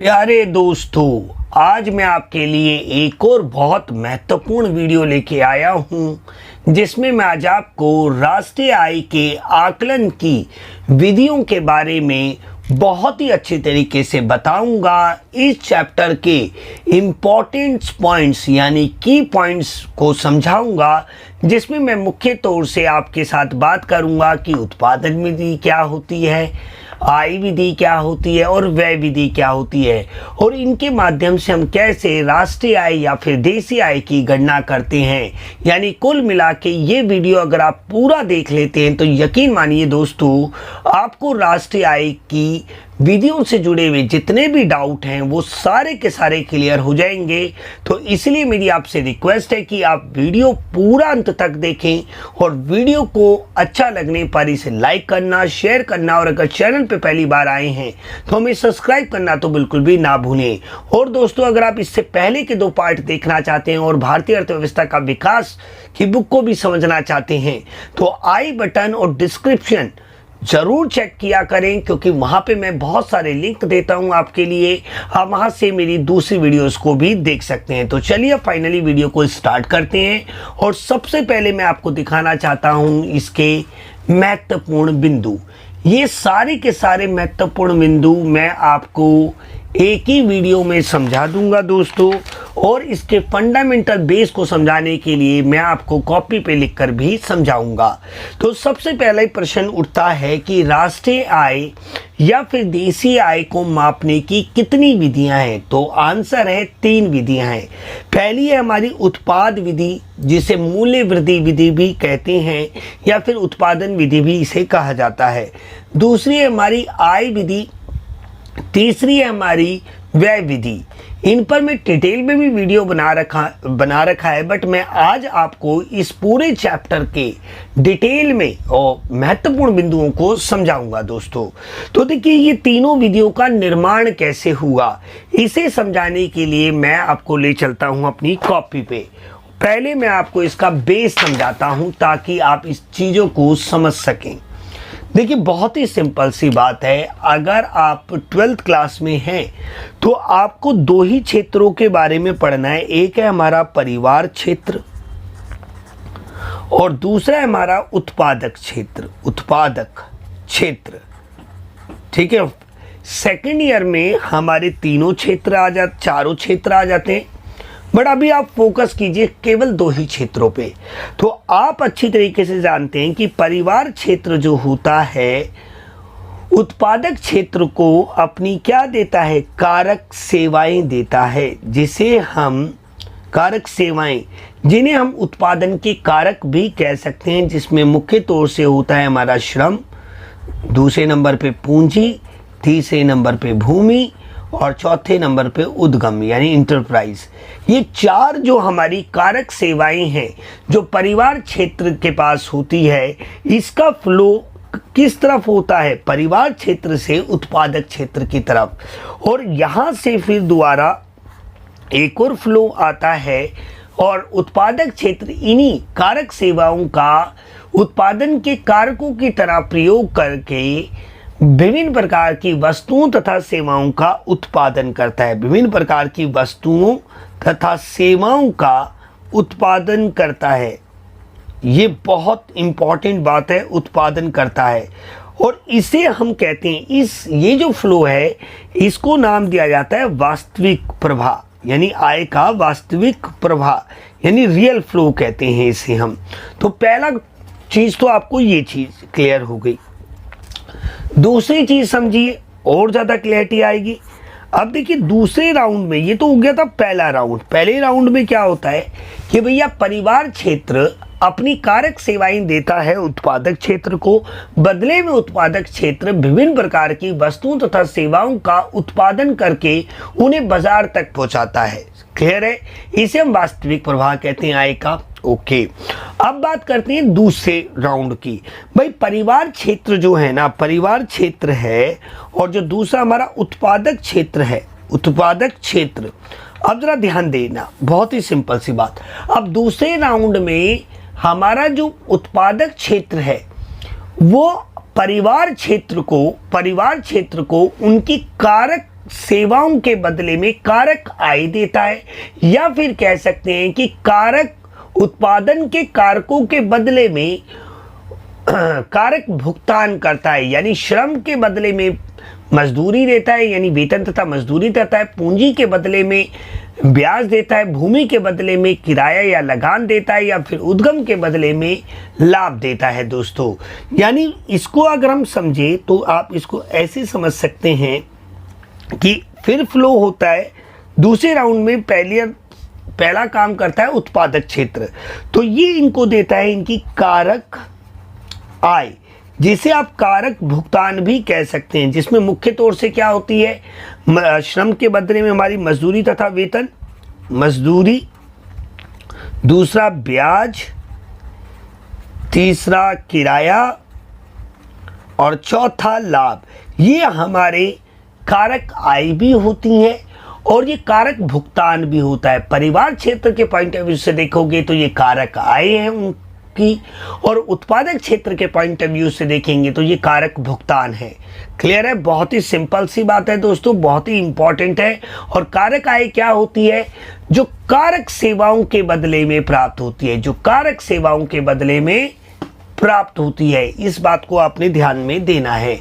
प्यारे दोस्तों, आज मैं आपके लिए एक और बहुत महत्वपूर्ण वीडियो लेके आया हूं, जिसमें मैं आज आपको राष्ट्रीय आय के आकलन की विधियों के बारे में बहुत ही अच्छे तरीके से बताऊंगा। इस चैप्टर के इम्पॉर्टेंट पॉइंट्स यानी की पॉइंट्स को समझाऊंगा, जिसमें मैं मुख्य तौर से आपके साथ बात करूंगा कि उत्पादन विधि क्या होती है, आय विधि क्या होती है और व्यय विधि क्या होती है, और इनके माध्यम से हम कैसे राष्ट्रीय आय या फिर देशी आय की गणना करते हैं। यानी कुल मिला के ये वीडियो अगर आप पूरा देख लेते हैं तो यकीन मानिए दोस्तों, आपको राष्ट्रीय आय की विधियों से जुड़े हुए जितने भी डाउट हैं वो सारे के सारे क्लियर हो जाएंगे। तो इसलिए मेरी आपसे रिक्वेस्ट है कि आप वीडियो पूरा अंत तक देखें और वीडियो को अच्छा लगने पर इसे लाइक करना, शेयर करना, और अगर चैनल पे पहली बार आए हैं तो हमें सब्सक्राइब करना तो बिल्कुल भी ना भूलें। और दोस्तों, अगर आप इससे पहले के 2 पार्ट देखना चाहते हैं और भारतीय अर्थव्यवस्था का विकास की बुक को भी समझना चाहते हैं तो आई बटन और डिस्क्रिप्शन जरूर चेक किया करें, क्योंकि वहां पे मैं बहुत सारे लिंक देता हूं आपके लिए। आप वहां से मेरी दूसरी वीडियोस को भी देख सकते हैं। तो चलिए फाइनली वीडियो को स्टार्ट करते हैं। और सबसे पहले मैं आपको दिखाना चाहता हूं इसके महत्वपूर्ण बिंदु। ये सारे के सारे महत्वपूर्ण बिंदु मैं आपको एक ही वीडियो में समझा दूंगा दोस्तों, और इसके फंडामेंटल बेस को समझाने के लिए मैं आपको कॉपी पे लिखकर भी समझाऊंगा। तो सबसे पहला ही प्रश्न उठता है कि राष्ट्रीय आय या फिर देशी आय को मापने की कितनी विधियां हैं? तो आंसर है 3 विधियां हैं। पहली है हमारी उत्पाद विधि, जिसे मूल्य वृद्धि विधि भी कहते हैं या फिर उत्पादन विधि भी इसे कहा जाता है। दूसरी है हमारी आय विधि, तीसरी है हमारी व्यय विधि। इन पर मैं डिटेल में भी वीडियो बना रखा है, बट मैं आज आपको इस पूरे चैप्टर के डिटेल में और महत्वपूर्ण बिंदुओं को समझाऊंगा दोस्तों। तो देखिए, ये तीनों विधियों का निर्माण कैसे हुआ, इसे समझाने के लिए मैं आपको ले चलता हूं अपनी कॉपी पे। पहले मैं आपको इसका बेस समझाता हूं ताकि आप इस चीज़ों को समझ सकें। देखिए, बहुत ही सिंपल सी बात है। अगर आप 12th क्लास में हैं तो आपको 2 ही क्षेत्रों के बारे में पढ़ना है। एक है हमारा परिवार क्षेत्र और दूसरा है हमारा उत्पादक क्षेत्र। ठीक है, सेकेंड ईयर में हमारे चारों क्षेत्र आ जाते हैं, बट अभी आप फोकस कीजिए केवल 2 ही क्षेत्रों पे। तो आप अच्छी तरीके से जानते हैं कि परिवार क्षेत्र जो होता है उत्पादक क्षेत्र को अपनी क्या देता है, कारक सेवाएं देता है, जिसे हम कारक सेवाएं, जिन्हें हम उत्पादन के कारक भी कह सकते हैं, जिसमें मुख्य तौर से होता है हमारा श्रम, दूसरे नंबर पे पूंजी, तीसरे नंबर पे भूमि और चौथे नंबर पे उद्यम यानी इंटरप्राइज। ये 4 जो हमारी कारक सेवाएं हैं जो परिवार क्षेत्र के पास होती है, इसका फ्लो किस तरफ होता है, परिवार क्षेत्र से उत्पादक क्षेत्र की तरफ, और यहाँ से फिर दोबारा एक और फ्लो आता है, और उत्पादक क्षेत्र इन्हीं कारक सेवाओं का उत्पादन के कारकों की तरह प्रयोग करके विभिन्न प्रकार की वस्तुओं तथा सेवाओं का उत्पादन करता है। विभिन्न प्रकार की वस्तुओं तथा सेवाओं का उत्पादन करता है। ये बहुत इंपॉर्टेंट बात है, उत्पादन करता है। और इसे हम कहते हैं, ये जो फ्लो है इसको नाम दिया जाता है वास्तविक प्रवाह, यानी आय का वास्तविक प्रवाह, यानी रियल फ्लो कहते हैं इसे हम। तो पहला चीज तो आपको ये चीज क्लियर हो गई। दूसरी चीज समझिए, और ज्यादा क्लैरिटी आएगी। अब देखिए, दूसरे राउंड में, ये तो हो गया था पहला राउंड। पहले राउंड में क्या होता है कि भैया परिवार क्षेत्र अपनी कारक सेवाएं देता है उत्पादक क्षेत्र को, बदले में उत्पादक क्षेत्र विभिन्न प्रकार की वस्तुओं तथा सेवाओं का उत्पादन करके उन्हें बाजार तक पहुंचाता है। क्लियर है? इसे हम वास्तविक प्रवाह कहते हैं आय का। ओके, अब बात करते हैं दूसरे राउंड की। भाई, परिवार क्षेत्र जो है ना, परिवार क्षेत्र है, और जो दूसरा हमारा उत्पादक क्षेत्र है, उत्पादक क्षेत्र। अब जरा ध्यान देना, बहुत ही सिंपल सी बात। अब दूसरे राउंड में हमारा जो उत्पादक क्षेत्र है वो परिवार क्षेत्र को उनकी कारक सेवाओं के बदले में कारक आय देता है, या फिर कह सकते हैं कि कारक उत्पादन के कारकों के बदले में कारक भुगतान करता है, यानी श्रम के बदले में मजदूरी देता है, यानी वेतन तथा मजदूरी देता है, पूंजी के बदले में ब्याज देता है, भूमि के बदले में किराया या लगान देता है, या फिर उद्गम के बदले में लाभ देता है दोस्तों। यानी इसको अगर हम समझे तो आप इसको ऐसे समझ सकते हैं कि फिर फ्लो होता है, दूसरे राउंड में पहला काम करता है उत्पादक क्षेत्र, तो ये इनको देता है इनकी कारक आय, जिसे आप कारक भुगतान भी कह सकते हैं, जिसमें मुख्य तौर से क्या होती है, श्रम के बदले में हमारी मजदूरी तथा वेतन, मजदूरी, दूसरा ब्याज, तीसरा किराया और चौथा लाभ। ये हमारे कारक आय भी होती हैं और ये कारक भुगतान भी होता है। परिवार क्षेत्र के पॉइंट ऑफ व्यू से देखोगे तो ये कारक आय है उनकी, और उत्पादक क्षेत्र के पॉइंट ऑफ व्यू से देखेंगे तो ये कारक भुगतान है। क्लियर है? बहुत ही सिंपल सी बात है दोस्तों, बहुत ही इंपॉर्टेंट है। और कारक आय क्या होती है? जो कारक सेवाओं के बदले में प्राप्त होती है, जो कारक सेवाओं के बदले में प्राप्त होती है, इस बात को आपने ध्यान में देना है।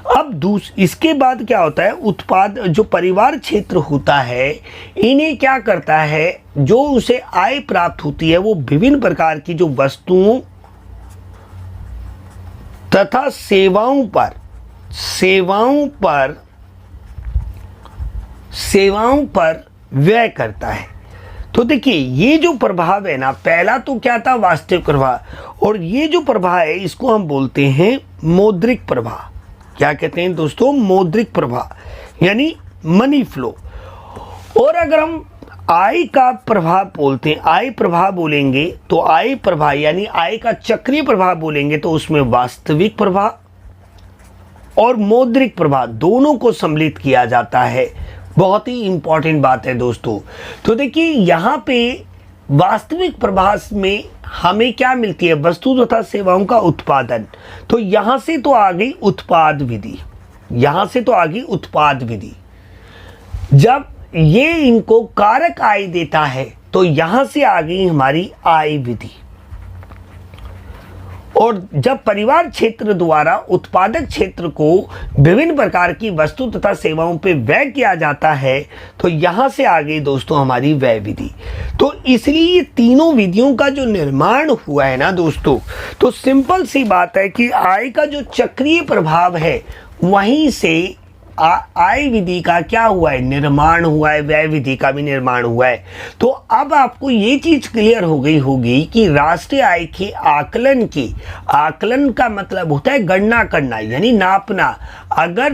अब इसके बाद क्या होता है, उत्पाद जो परिवार क्षेत्र होता है, इन्हें क्या करता है, जो उसे आय प्राप्त होती है वो विभिन्न प्रकार की जो वस्तुओं तथा सेवाओं पर व्यय करता है। तो देखिए ये जो प्रभाव है ना, पहला तो क्या था, वास्तविक प्रभाव, और ये जो प्रभाव है इसको हम बोलते हैं मौद्रिक प्रभाव। क्या कहते हैं दोस्तों? मौद्रिक प्रभाव, यानी मनी फ्लो। और अगर हम आय का प्रभाव बोलते हैं, आय प्रभाव बोलेंगे तो आय प्रभाव यानी आय का चक्रीय प्रभाव बोलेंगे तो उसमें वास्तविक प्रभाव और मौद्रिक प्रभाव दोनों को सम्मिलित किया जाता है। बहुत ही इंपॉर्टेंट बात है दोस्तों। तो देखिए यहाँ पे वास्तविक प्रभाव में हमें क्या मिलती है, वस्तु तथा सेवाओं का उत्पादन। तो यहाँ से तो आ गई उत्पाद विधि, यहाँ से तो आ गई उत्पाद विधि। जब ये इनको कारक आय देता है तो यहाँ से आ गई हमारी आय विधि। और जब परिवार क्षेत्र द्वारा उत्पादक क्षेत्र को विभिन्न प्रकार की वस्तु तथा सेवाओं पे व्यय किया जाता है तो यहां से आ गई दोस्तों हमारी व्यय विधि। तो इसलिए तीनों विधियों का जो निर्माण हुआ है ना दोस्तों, तो सिंपल सी बात है कि आय का जो चक्रीय प्रभाव है वहीं से आय विधि का क्या हुआ है, निर्माण हुआ है, व्यय विधि का भी निर्माण हुआ है। तो अब आपको ये चीज क्लियर हो गई होगी कि राष्ट्रीय आय के आकलन का मतलब होता है गणना करना, यानी नापना। अगर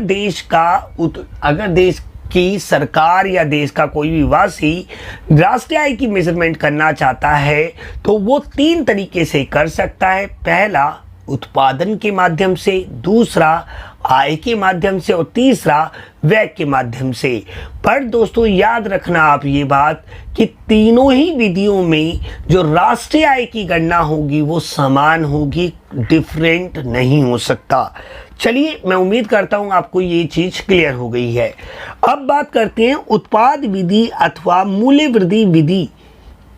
देश की सरकार या देश का कोई भी वासी राष्ट्रीय आय की मेजरमेंट करना चाहता है तो वो 3 तरीके से कर सकता है। पहला उत्पादन के माध्यम से, दूसरा आय के माध्यम से और तीसरा व्यय के माध्यम से। पर दोस्तों याद रखना आप ये बात कि तीनों ही विधियों में जो राष्ट्रीय आय की गणना होगी वो समान होगी, डिफरेंट नहीं हो सकता। चलिए मैं उम्मीद करता हूं आपको ये चीज क्लियर हो गई है। अब बात करते हैं उत्पाद विधि अथवा मूल्य वृद्धि विधि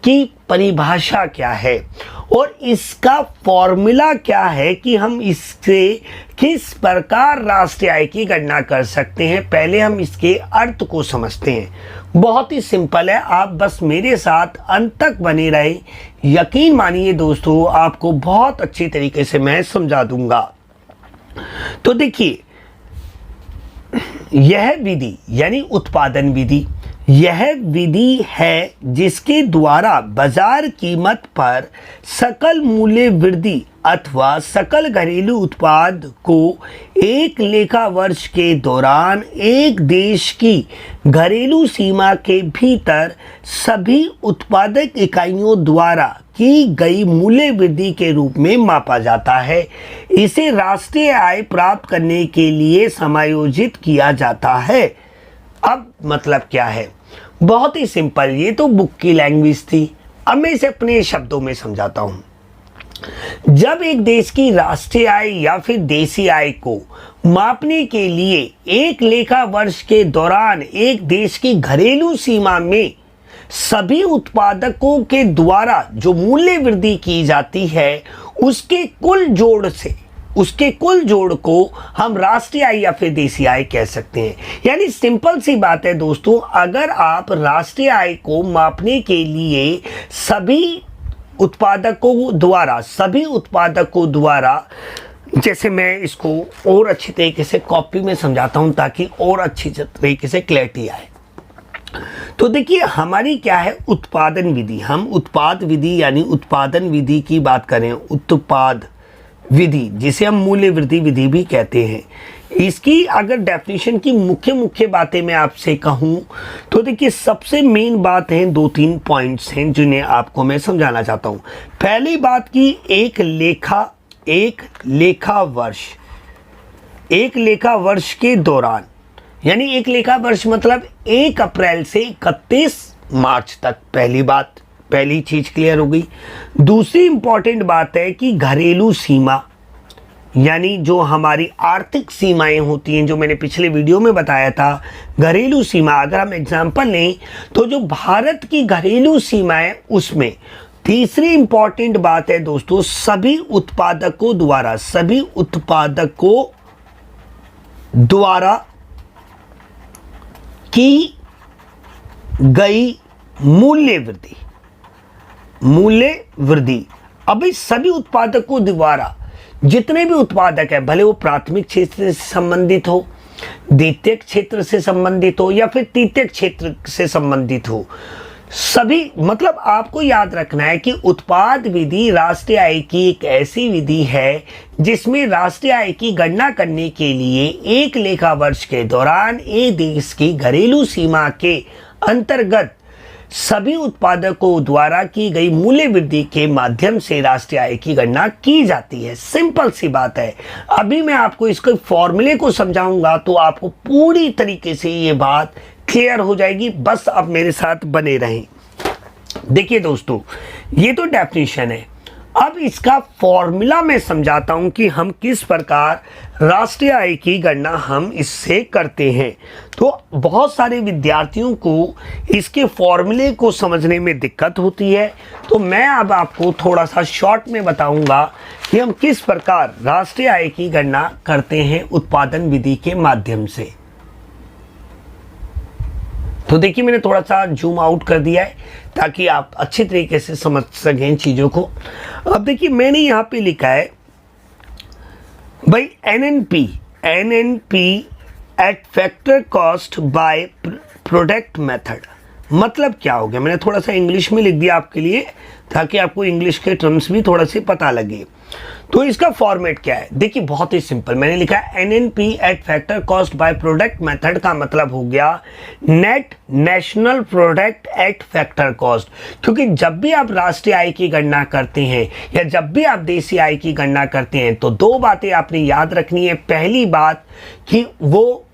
की परिभाषा क्या है और इसका फॉर्मूला क्या है कि हम इससे किस प्रकार राष्ट्रीय आय की गणना कर सकते हैं। पहले हम इसके अर्थ को समझते हैं। बहुत ही सिंपल है, आप बस मेरे साथ अंत तक बने रहे। यकीन मानिए दोस्तों, आपको बहुत अच्छी तरीके से मैं समझा दूंगा। तो देखिए, यह विधि यानी उत्पादन विधि, यह विधि है जिसके द्वारा बाजार कीमत पर सकल मूल्य वृद्धि अथवा सकल घरेलू उत्पाद को एक लेखा वर्ष के दौरान एक देश की घरेलू सीमा के भीतर सभी उत्पादक इकाइयों द्वारा की गई मूल्य वृद्धि के रूप में मापा जाता है। इसे राष्ट्रीय आय प्राप्त करने के लिए समायोजित किया जाता है। अब मतलब क्या है, बहुत ही सिंपल, ये तो बुक की लैंग्वेज थी। अब मैं इसे अपने शब्दों में समझाता हूं। जब एक देश की राष्ट्रीय आय या फिर देशी आय को मापने के लिए एक लेखा वर्ष के दौरान एक देश की घरेलू सीमा में सभी उत्पादकों के द्वारा जो मूल्य वृद्धि की जाती है उसके कुल जोड़ को हम राष्ट्रीय आय या फिर देशी आय कह सकते हैं। यानी सिंपल सी बात है दोस्तों, अगर आप राष्ट्रीय आय को मापने के लिए सभी उत्पादकों द्वारा जैसे मैं इसको और अच्छी तरीके से कॉपी में समझाता हूं ताकि और अच्छी तरीके से क्लैरिटी आए। तो देखिए हमारी क्या है उत्पादन विधि, हम उत्पाद विधि यानी उत्पादन विधि की बात करें, उत्पाद विधि जिसे हम मूल्य वृद्धि विधि भी कहते हैं। इसकी अगर डेफिनेशन की मुख्य बातें मैं आपसे कहूं तो देखिए सबसे मेन बात है, 2-3 पॉइंट्स हैं जिन्हें आपको मैं समझाना चाहता हूं। पहली बात की एक लेखा वर्ष के दौरान, यानी एक लेखा वर्ष मतलब 1 अप्रैल से 31 मार्च तक। पहली चीज क्लियर हो गई। दूसरी इंपॉर्टेंट बात है कि घरेलू सीमा यानी जो हमारी आर्थिक सीमाएं होती हैं, जो मैंने पिछले वीडियो में बताया था घरेलू सीमा, अगर हम एग्जांपल लें तो जो भारत की घरेलू सीमाएं उसमें तीसरी इंपॉर्टेंट बात है दोस्तों सभी उत्पादकों द्वारा की गई मूल्य वृद्धि। अब इस सभी उत्पादकों द्वारा जितने भी उत्पादक है, भले वो प्राथमिक क्षेत्र से संबंधित हो, द्वितीयक क्षेत्र से संबंधित हो या फिर तृतीयक क्षेत्र से संबंधित हो, सभी मतलब आपको याद रखना है कि उत्पाद विधि राष्ट्रीय आय की एक ऐसी विधि है जिसमें राष्ट्रीय आय की गणना करने के लिए एक लेखा वर्ष के दौरान एक देश की घरेलू सीमा के अंतर्गत सभी उत्पादकों द्वारा की गई मूल्य वृद्धि के माध्यम से राष्ट्रीय आय की गणना की जाती है। सिंपल सी बात है। अभी मैं आपको इसके फॉर्मूले को समझाऊंगा तो आपको पूरी तरीके से ये बात क्लियर हो जाएगी। बस आप मेरे साथ बने रहें। देखिए दोस्तों, ये तो डेफिनेशन है। अब इसका फॉर्मूला मैं समझाता हूं कि हम किस प्रकार राष्ट्रीय आय की गणना हम इससे करते हैं। तो बहुत सारे विद्यार्थियों को इसके फॉर्मूले को समझने में दिक्कत होती है, तो मैं अब आपको थोड़ा सा शॉर्ट में बताऊंगा कि हम किस प्रकार राष्ट्रीय आय की गणना करते हैं उत्पादन विधि के माध्यम से। तो देखिए मैंने थोड़ा सा जूम आउट कर दिया है ताकि आप अच्छी तरीके से समझ सकें चीज़ों को। अब देखिए मैंने यहाँ पे लिखा है भाई NNP eight factor cost by product method. मतलब क्या हो गया, मैंने थोड़ा सा इंग्लिश में लिख दिया आपके लिए ताकि आपको इंग्लिश के टर्म्स भी थोड़ा से पता लगे। तो इसका फॉर्मेट क्या है, देखिए बहुत ही सिंपल। मैंने लिखा है NNP eight factor cost by product method का मतलब हो गया net national product at factor cost. क्योंकि जब भी आप राष्ट्रीय आय की गणना करते हैं या जब भी आप देशी आय की गणना करते हैं तो दो बातें आपने याद रखनी है। पहली बात कि वो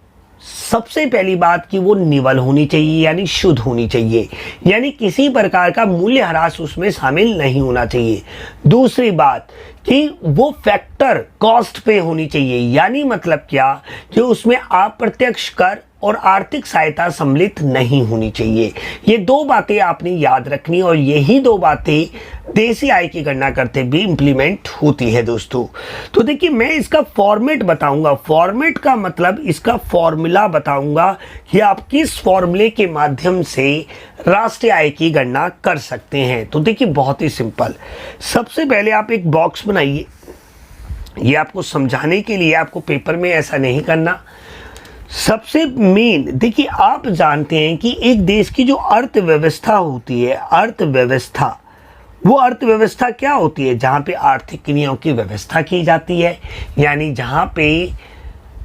सबसे पहली बात कि वो निवल होनी चाहिए यानी शुद्ध होनी चाहिए, यानी किसी प्रकार का मूल्य ह्रास उसमें शामिल नहीं होना चाहिए। दूसरी बात कि वो फैक्टर कॉस्ट पे होनी चाहिए, यानी मतलब क्या कि उसमें अप्रत्यक्ष कर और आर्थिक सहायता सम्मिलित नहीं होनी चाहिए। ये दो बातें आपने याद रखनी और यही दो बातें देशी आय की गणना करते भी इंप्लीमेंट होती है दोस्तों। तो देखिए मैं इसका फॉर्मेट बताऊंगा, फॉर्मेट का मतलब इसका फॉर्मूला बताऊंगा कि आप किस फॉर्मूले के माध्यम से राष्ट्रीय आय की गणना कर सकते हैं। तो देखिए बहुत ही सिंपल। सबसे पहले आप एक बॉक्स बनाइए, ये आपको समझाने के लिए, आपको पेपर में ऐसा नहीं करना। सबसे मेन देखिए आप जानते हैं कि एक देश की जो अर्थव्यवस्था होती है, अर्थव्यवस्था, वो अर्थव्यवस्था क्या होती है, जहाँ पे आर्थिक क्रियाओं की व्यवस्था की जाती है, यानी जहाँ पे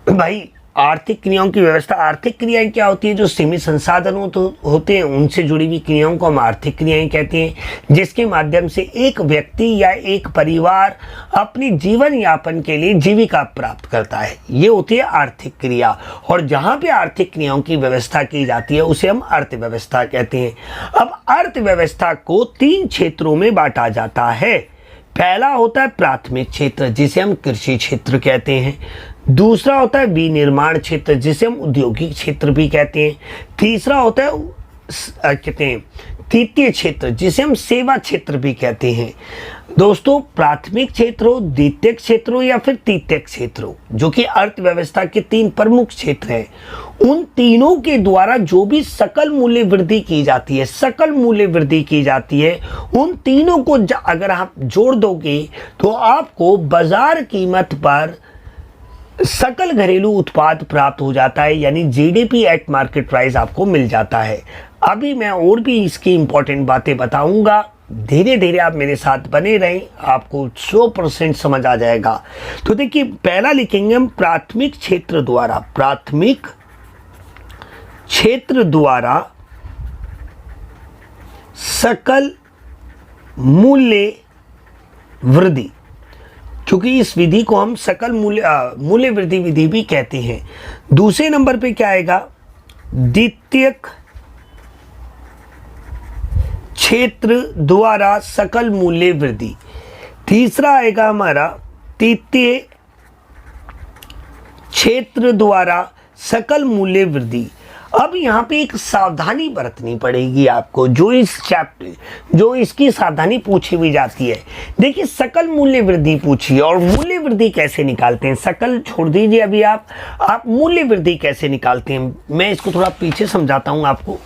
भाई आर्थिक क्रियाओं की व्यवस्था। आर्थिक क्रियाएं क्या होती है, जो सीमित संसाधनों तो होते हैं उनसे जुड़ी हुई क्रियाओं को हम आर्थिक क्रियाएं कहते हैं, जिसके माध्यम से एक व्यक्ति या एक परिवार अपनी जीवन यापन के लिए जीविका प्राप्त करता है, ये होती है आर्थिक क्रिया। और जहाँ पे आर्थिक क्रियाओं की व्यवस्था की जाती है उसे हम अर्थव्यवस्था कहते हैं। अब अर्थव्यवस्था को 3 क्षेत्रों में बांटा जाता है। पहला होता है प्राथमिक क्षेत्र जिसे हम कृषि क्षेत्र कहते हैं, दूसरा होता है विनिर्माण क्षेत्र जिसे हम औद्योगिक क्षेत्र भी कहते हैं, तीसरा होता है कहते हैं तृतीय क्षेत्र जिसे हम सेवा क्षेत्र भी कहते हैं। दोस्तों, प्राथमिक क्षेत्र हो, द्वितीयक क्षेत्र हो या फिर तृतीयक क्षेत्र हो, जो कि अर्थव्यवस्था के 3 प्रमुख क्षेत्र हैं, उन तीनों के द्वारा जो भी सकल मूल्य वृद्धि की जाती है, सकल मूल्य वृद्धि की जाती है, उन तीनों को अगर आप जोड़ दोगे तो आपको बाजार कीमत पर सकल घरेलू उत्पाद प्राप्त हो जाता है, यानी जीडीपी एट मार्केट प्राइस आपको मिल जाता है। अभी मैं और भी इसकी इंपॉर्टेंट बातें बताऊंगा, धीरे धीरे आप मेरे साथ बने रहें, आपको 100% समझ आ जाएगा। तो देखिए, पहला लिखेंगे हम प्राथमिक क्षेत्र द्वारा, प्राथमिक क्षेत्र द्वारा सकल मूल्य वृद्धि, क्योंकि इस विधि को हम सकल मूल्य वृद्धि विधि भी कहते हैं। दूसरे नंबर पे क्या आएगा, द्वितीयक क्षेत्र द्वारा सकल मूल्य वृद्धि। तीसरा आएगा हमारा तृतीय क्षेत्र द्वारा सकल मूल्य वृद्धि। अब यहाँ पे एक सावधानी बरतनी पड़ेगी आपको, जो इसकी सावधानी पूछी हुई जाती है। देखिए, सकल मूल्य वृद्धि पूछी और मूल्य वृद्धि कैसे निकालते हैं, सकल छोड़ दीजिए अभी, आप मूल्य वृद्धि कैसे निकालते हैं, मैं इसको थोड़ा पीछे समझाता हूँ आपको।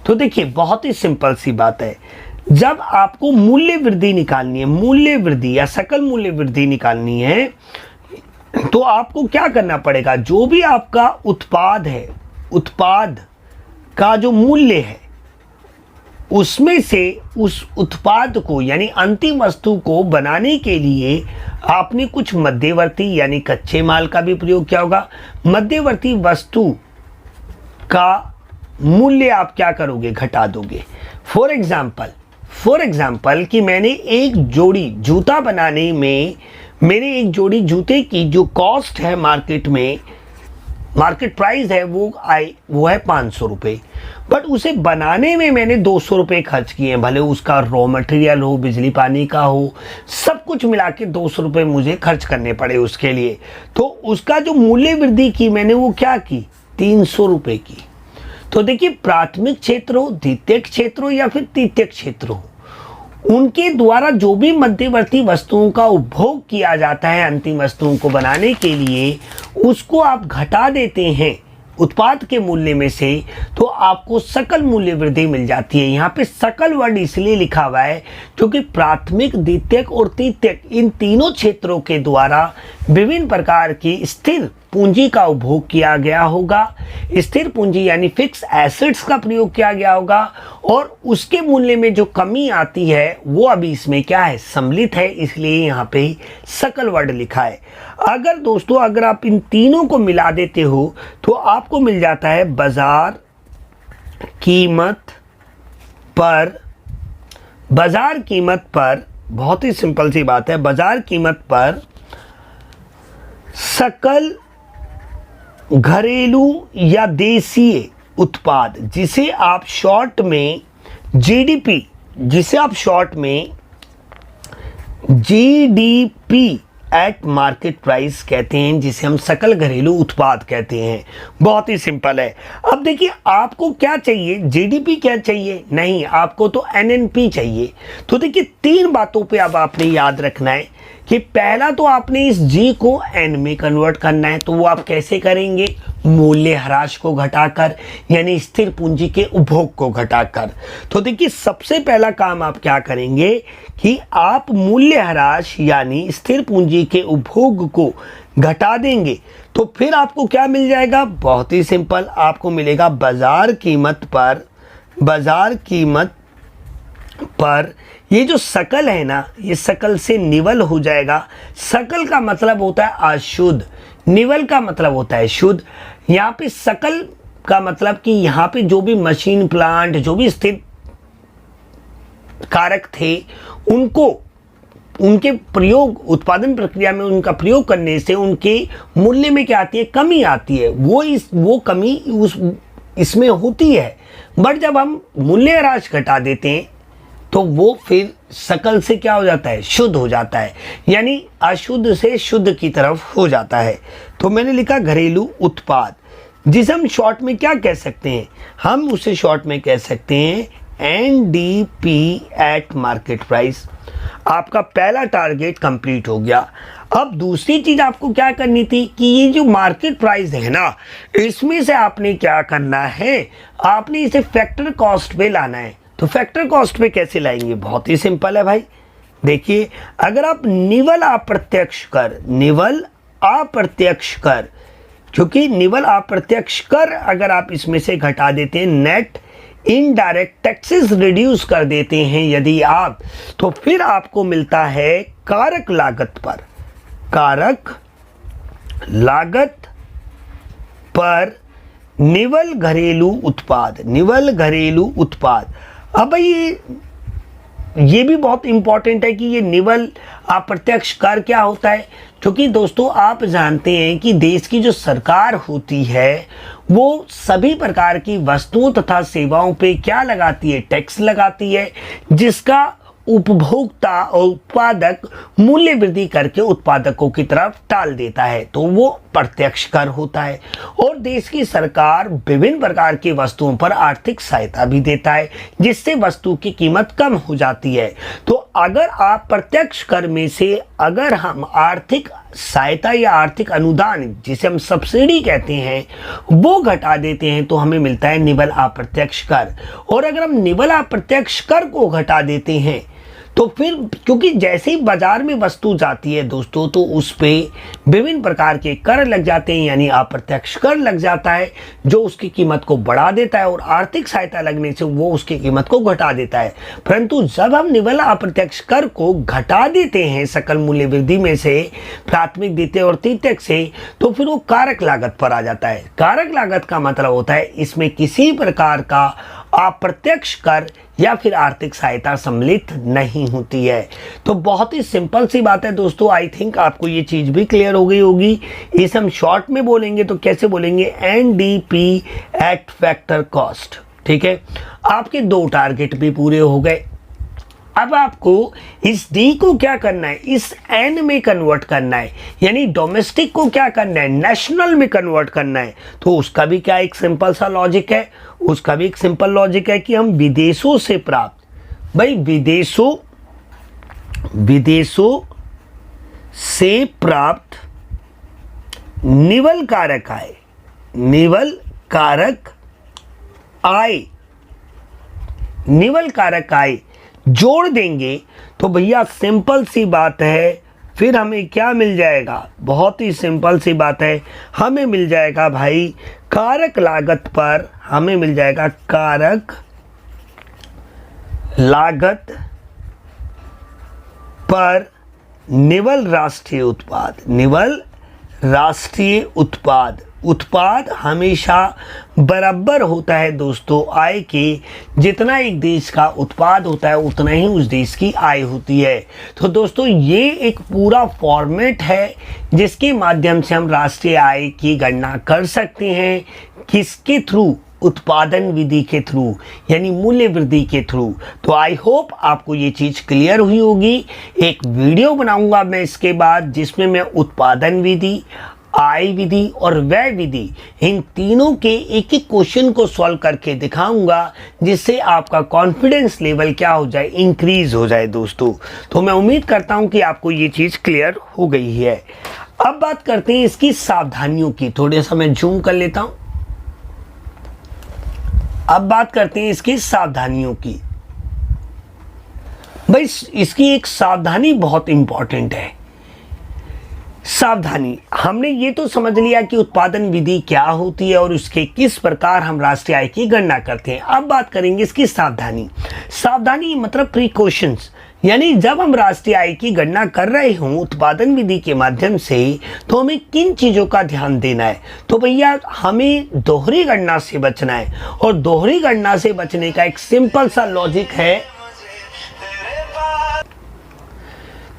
तो देखिए, बहुत ही सिंपल सी बात है, जब आपको मूल्य वृद्धि निकालनी है, मूल्य वृद्धि या सकल मूल्य वृद्धि निकालनी है, तो आपको क्या करना पड़ेगा, जो भी आपका उत्पाद है, उत्पाद का जो मूल्य है, उसमें से उस उत्पाद को यानी अंतिम वस्तु को बनाने के लिए आपने कुछ मध्यवर्ती यानी कच्चे माल का भी प्रयोग किया होगा। मध्यवर्ती वस्तु का मूल्य आप क्या करोगे, घटा दोगे। फॉर एग्जाम्पल कि मैंने एक जोड़ी जूता बनाने में, मेरे एक जोड़ी जूते की जो कॉस्ट है मार्केट में, मार्केट प्राइस है वो है 500 रुपये, बट उसे बनाने में मैंने 200 रुपये खर्च किए हैं, भले उसका रॉ मटेरियल हो, बिजली पानी का हो, सब कुछ मिला के 200 रुपये मुझे खर्च करने पड़े उसके लिए। तो उसका जो मूल्य वृद्धि की मैंने वो क्या की, 300 रुपये की। तो देखिए, प्राथमिक क्षेत्र हो, द्वितीयक क्षेत्र हो या फिर तृतीयक क्षेत्र हो, उनके द्वारा जो भी मध्यवर्ती वस्तुओं का उपभोग किया जाता है अंतिम वस्तुओं को बनाने के लिए, उसको आप घटा देते हैं उत्पाद के मूल्य में से, तो आपको सकल मूल्य वृद्धि मिल जाती है। यहाँ पे सकल वर्ड इसलिए लिखा हुआ है क्योंकि प्राथमिक, द्वितीयक और तृतीयक इन तीनों क्षेत्रों के द्वारा विभिन्न प्रकार की स्थिर पूंजी का उपभोग किया गया होगा, स्थिर पूंजी यानी फिक्स एसेट्स का प्रयोग किया गया होगा, और उसके मूल्य में जो कमी आती है वो अभी इसमें क्या है, सम्मिलित है, इसलिए यहाँ पे सकल वर्ड लिखा है। अगर दोस्तों, अगर आप इन तीनों को मिला देते हो तो आपको मिल जाता है बाजार कीमत पर, बहुत ही सिंपल सी बात है, बाजार कीमत पर सकल घरेलू या देशीय उत्पाद, जिसे आप शॉर्ट में जीडीपी, जिसे आप शॉर्ट में जीडीपी एट मार्केट प्राइस कहते हैं, जिसे हम सकल घरेलू उत्पाद कहते हैं। बहुत ही सिंपल है। अब देखिए, आपको क्या चाहिए, जीडीपी क्या चाहिए, नहीं, आपको तो एनएनपी चाहिए। तो देखिए, 3 बातों पे अब आपने याद रखना है कि पहला तो आपने इस जी को एन में कन्वर्ट करना है, तो वो आप कैसे करेंगे, मूल्यह्रास को घटाकर, यानी स्थिर पूंजी के उपभोग को घटाकर। तो देखिए, सबसे पहला काम आप क्या करेंगे कि आप मूल्यह्रास यानी स्थिर पूंजी के उपभोग को घटा देंगे, तो फिर आपको क्या मिल जाएगा, बहुत ही सिंपल, आपको मिलेगा बाजार कीमत पर ये जो सकल है ना, ये सकल से निवल हो जाएगा। सकल का मतलब होता है अशुद्ध, निवल का मतलब होता है शुद्ध। यहाँ पे सकल का मतलब कि यहाँ पे जो भी मशीन, प्लांट, जो भी स्थिर कारक थे, उनको उनके प्रयोग, उत्पादन प्रक्रिया में उनका प्रयोग करने से उनके मूल्य में क्या आती है, कमी आती है। वो कमी इसमें होती है, बट जब हम मूल्यह्रास घटा देते हैं तो वो फिर सकल से क्या हो जाता है, शुद्ध हो जाता है, यानी अशुद्ध से शुद्ध की तरफ हो जाता है। तो मैंने लिखा घरेलू उत्पाद, जिसे हम शॉर्ट में क्या कह सकते हैं, हम उसे शॉर्ट में कह सकते हैं NDP एट मार्केट प्राइस। आपका पहला टारगेट कंप्लीट हो गया। अब दूसरी चीज आपको क्या करनी थी कि ये जो मार्केट प्राइस है ना, इसमें से आपने क्या करना है, आपने इसे फैक्टर कॉस्ट पे लाना है। तो फैक्टर कॉस्ट पे कैसे लाएंगे, बहुत ही सिंपल है भाई। देखिए, अगर आप निवल अप्रत्यक्ष कर, निवल अप्रत्यक्ष कर, क्योंकि निवल अप्रत्यक्ष कर अगर आप इसमें से घटा देते हैं, नेट इनडायरेक्ट टैक्सेस रिड्यूस कर देते हैं यदि आप, तो फिर आपको मिलता है कारक लागत पर, कारक लागत पर निवल घरेलू उत्पाद, निवल घरेलू उत्पाद। अब ये भी बहुत इंपॉर्टेंट है कि ये निवल अप्रत्यक्ष कर क्या होता है, क्योंकि दोस्तों आप जानते हैं कि देश की जो सरकार होती है वो सभी प्रकार की वस्तुओं तथा सेवाओं पे क्या लगाती है, टैक्स लगाती है, जिसका उपभोक्ता और उत्पादक मूल्य वृद्धि करके उत्पादकों की तरफ टाल देता है, तो वो प्रत्यक्ष कर होता है। और देश की सरकार विभिन्न प्रकार की वस्तुओं पर आर्थिक सहायता भी देता है, जिससे वस्तु की कीमत कम हो जाती है। तो अगर आप प्रत्यक्ष कर में से अगर हम आर्थिक सहायता या आर्थिक अनुदान, जिसे हम सब्सिडी कहते हैं, वो घटा देते हैं, तो हमें मिलता है निवल अप्रत्यक्ष कर। और अगर हम निवल अप्रत्यक्ष कर को घटा देते हैं तो फिर, क्योंकि जैसे ही बाजार में वस्तु जाती है दोस्तों, तो उस पे विभिन्न प्रकार के कर लग जाते हैं, यानी अप्रत्यक्ष कर लग जाता है, जो उसकी कीमत को बढ़ा देता है, और आर्थिक सहायता लगने से वो उसकी कीमत को घटा देता है। परंतु जब हम निवल अप्रत्यक्ष कर को घटा देते हैं सकल मूल्य वृद्धि में से, प्राथमिक, द्वितीय और तृतीयक से, तो फिर वो कारक लागत पर आ जाता है। कारक लागत का मतलब होता है इसमें किसी प्रकार का अप्रत्यक्ष कर या फिर आर्थिक सहायता सम्मिलित नहीं होती है। तो बहुत ही सिंपल सी बात है दोस्तों, आई थिंक आपको ये चीज भी क्लियर हो गई होगी। इसे हम शॉर्ट में बोलेंगे तो कैसे बोलेंगे, NDP एट फैक्टर कॉस्ट। ठीक है, आपके दो टारगेट भी पूरे हो गए। अब आपको इस D को क्या करना है, इस N में कन्वर्ट करना है, यानी डोमेस्टिक को क्या करना है, नेशनल में कन्वर्ट करना है। तो उसका भी क्या एक सिंपल सा लॉजिक है, उसका भी एक सिंपल लॉजिक है कि हम विदेशों से प्राप्त, भाई विदेशों से प्राप्त निवल कारक आय, निवल कारक आय, निवल कारक आय जोड़ देंगे तो भैया सिंपल सी बात है, फिर हमें क्या मिल जाएगा, बहुत ही सिंपल सी बात है, हमें मिल जाएगा भाई कारक लागत पर, हमें मिल जाएगा कारक लागत पर निवल राष्ट्रीय उत्पाद, निवल राष्ट्रीय उत्पाद। उत्पाद हमेशा बराबर होता है दोस्तों आय के, जितना एक देश का उत्पाद होता है उतना ही उस देश की आय होती है। तो दोस्तों ये एक पूरा फॉर्मेट है जिसके माध्यम से हम राष्ट्रीय आय की गणना कर सकते हैं, किसके थ्रू, उत्पादन विधि के थ्रू, यानी मूल्य वृद्धि के थ्रू। तो आई होप आपको ये चीज़ क्लियर हुई होगी। एक वीडियो बनाऊंगा मैं इसके बाद, जिसमें मैं उत्पादन विधि, आय विधि और व्यय विधि, इन तीनों के एक एक क्वेश्चन को सॉल्व करके दिखाऊंगा, जिससे आपका कॉन्फिडेंस लेवल क्या हो जाए, इंक्रीज हो जाए दोस्तों। तो मैं उम्मीद करता हूं कि आपको ये चीज़ क्लियर हो गई है। अब बात करते हैं इसकी सावधानियों की, थोड़ा सा मैं जूम कर लेता हूं। अब बात करते हैं इसकी सावधानियों की। भाई इसकी एक सावधानी बहुत इंपॉर्टेंट है। सावधानी, हमने ये तो समझ लिया कि उत्पादन विधि क्या होती है और उसके किस प्रकार हम राष्ट्रीय आय की गणना करते हैं। अब बात करेंगे इसकी सावधानी। सावधानी मतलब प्रिकॉशंस, यानी जब हम राष्ट्रीय आय की गणना कर रहे हों उत्पादन विधि के माध्यम से, तो हमें किन चीज़ों का ध्यान देना है। तो भैया हमें दोहरी गणना से बचना है, और दोहरी गणना से बचने का एक सिंपल सा लॉजिक है।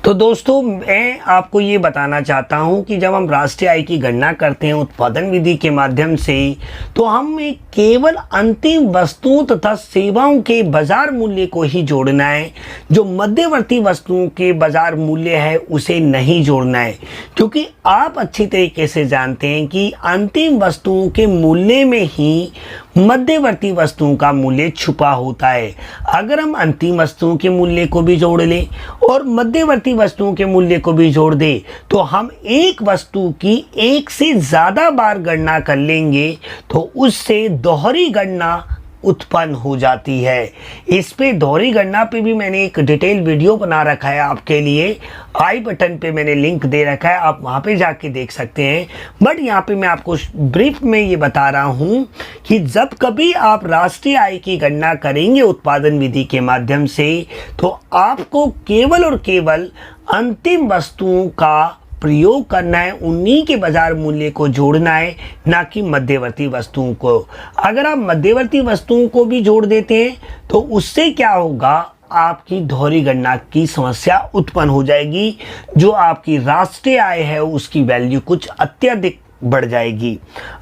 तो तो दोस्तों मैं आपको ये बताना चाहता हूँ कि जब हम राष्ट्रीय आय की गणना करते हैं उत्पादन विधि के माध्यम से, तो हमें केवल अंतिम वस्तुओं तथा सेवाओं के बाजार मूल्य को ही जोड़ना है। जो मध्यवर्ती वस्तुओं के बाजार मूल्य है उसे नहीं जोड़ना है, क्योंकि आप अच्छी तरीके से जानते हैं कि अंतिम वस्तुओं के मूल्य में ही मध्यवर्ती वस्तुओं का मूल्य छुपा होता है। अगर हम अंतिम वस्तुओं के मूल्य को भी जोड़ लें और मध्यवर्ती वस्तुओं के मूल्य को भी जोड़ दें, तो हम एक वस्तु की एक से ज़्यादा बार गणना कर लेंगे तो उससे दोहरी गणना उत्पन्न हो जाती है। इस पे दोहरी गणना पे भी मैंने एक डिटेल वीडियो बना रखा है आपके लिए, आई बटन पे मैंने लिंक दे रखा है, आप वहाँ पे जाके देख सकते हैं। बट यहाँ पे मैं आपको ब्रीफ में ये बता रहा हूँ कि जब कभी आप राष्ट्रीय आय की गणना करेंगे उत्पादन विधि के माध्यम से, तो आपको केवल और केवल अंतिम वस्तुओं का प्रयोग करना है, उन्हीं के बाजार मूल्य को जोड़ना है, ना कि मध्यवर्ती वस्तुओं को। अगर आप मध्यवर्ती वस्तुओं को भी जोड़ देते हैं तो उससे क्या होगा, आपकी दोहरी गणना की समस्या उत्पन्न हो जाएगी। जो आपकी राष्ट्रीय आय है उसकी वैल्यू कुछ अत्यधिक बढ़ जाएगी।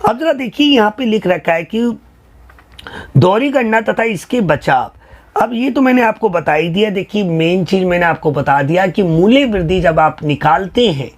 अब जरा देखिए यहाँ पे लिख रखा है कि दोहरी गणना तथा इसके बचाव। अब ये तो मैंने आपको बता ही दिया। देखिए मेन चीज़ मैंने आपको बता दिया कि मूल्य वृद्धि जब आप निकालते हैं